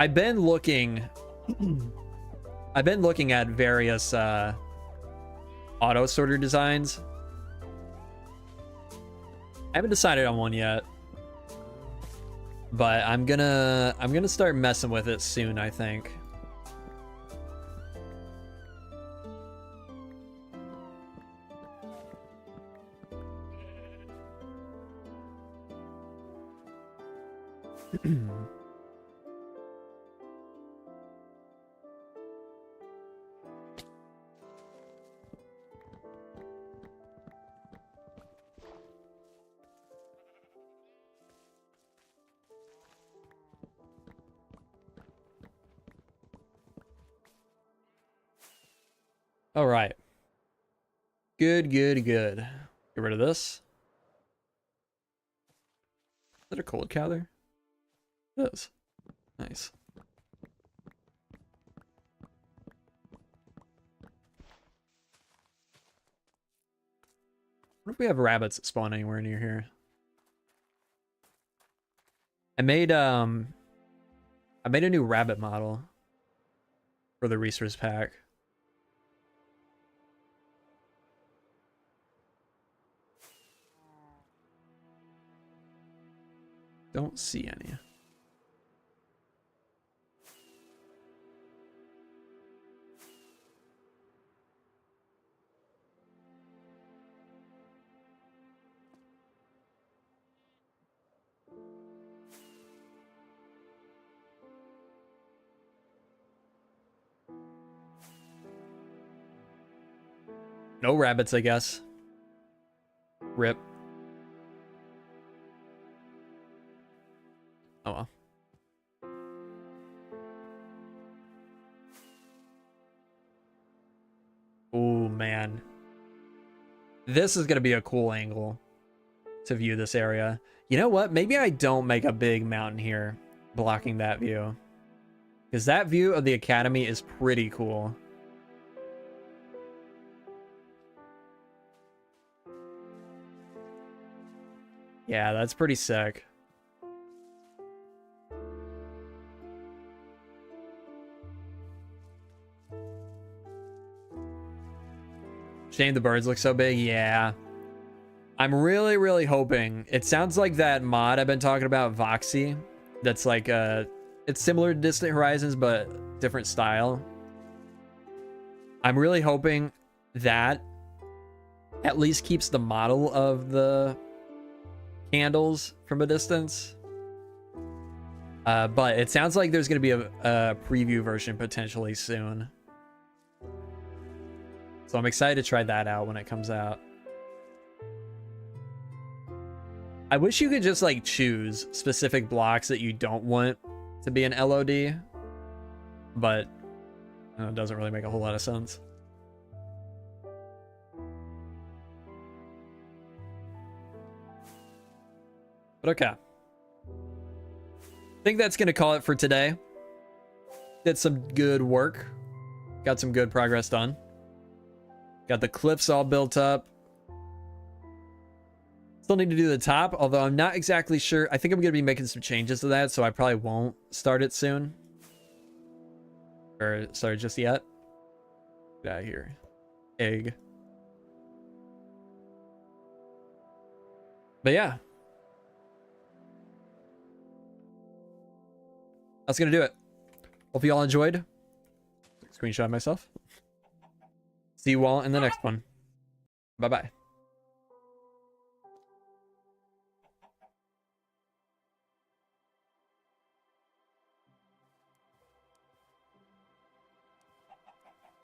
I've been looking at various auto sorter designs. I haven't decided on one yet. But I'm gonna start messing with it soon, I think. All right. Good. Get rid of this. Is that a cold cow there? It is. Nice. What if we have rabbits that spawn anywhere near here? I made a new rabbit model for the resource pack. Don't see any. No rabbits, I guess. Rip. Oh well. Oh man. This is going to be a cool angle to view this area. You know what? Maybe I don't make a big mountain here blocking that view. Because that view of the academy is pretty cool. Yeah, that's pretty sick. Shame the birds look so big. Yeah. I'm really hoping. It sounds like that mod I've been talking about, Voxy. That's like it's similar to Distant Horizons, but different style. I'm really hoping that at least keeps the model of the candles from a distance. But it sounds like there's going to be a preview version potentially soon. So I'm excited to try that out when it comes out. I wish you could just like choose specific blocks that you don't want to be an LOD, but it doesn't really make a whole lot of sense. But okay. I think that's going to call it for today. Did some good work. Got some good progress done. Got the cliffs all built up. Still need to do the top, although I'm not exactly sure. I think I'm going to be making some changes to that, so I probably won't start it soon. Or start it just yet. Get out of here. Egg. But yeah. That's gonna do it. Hope you all enjoyed. Screenshot myself. See you all in the next one. Bye-bye.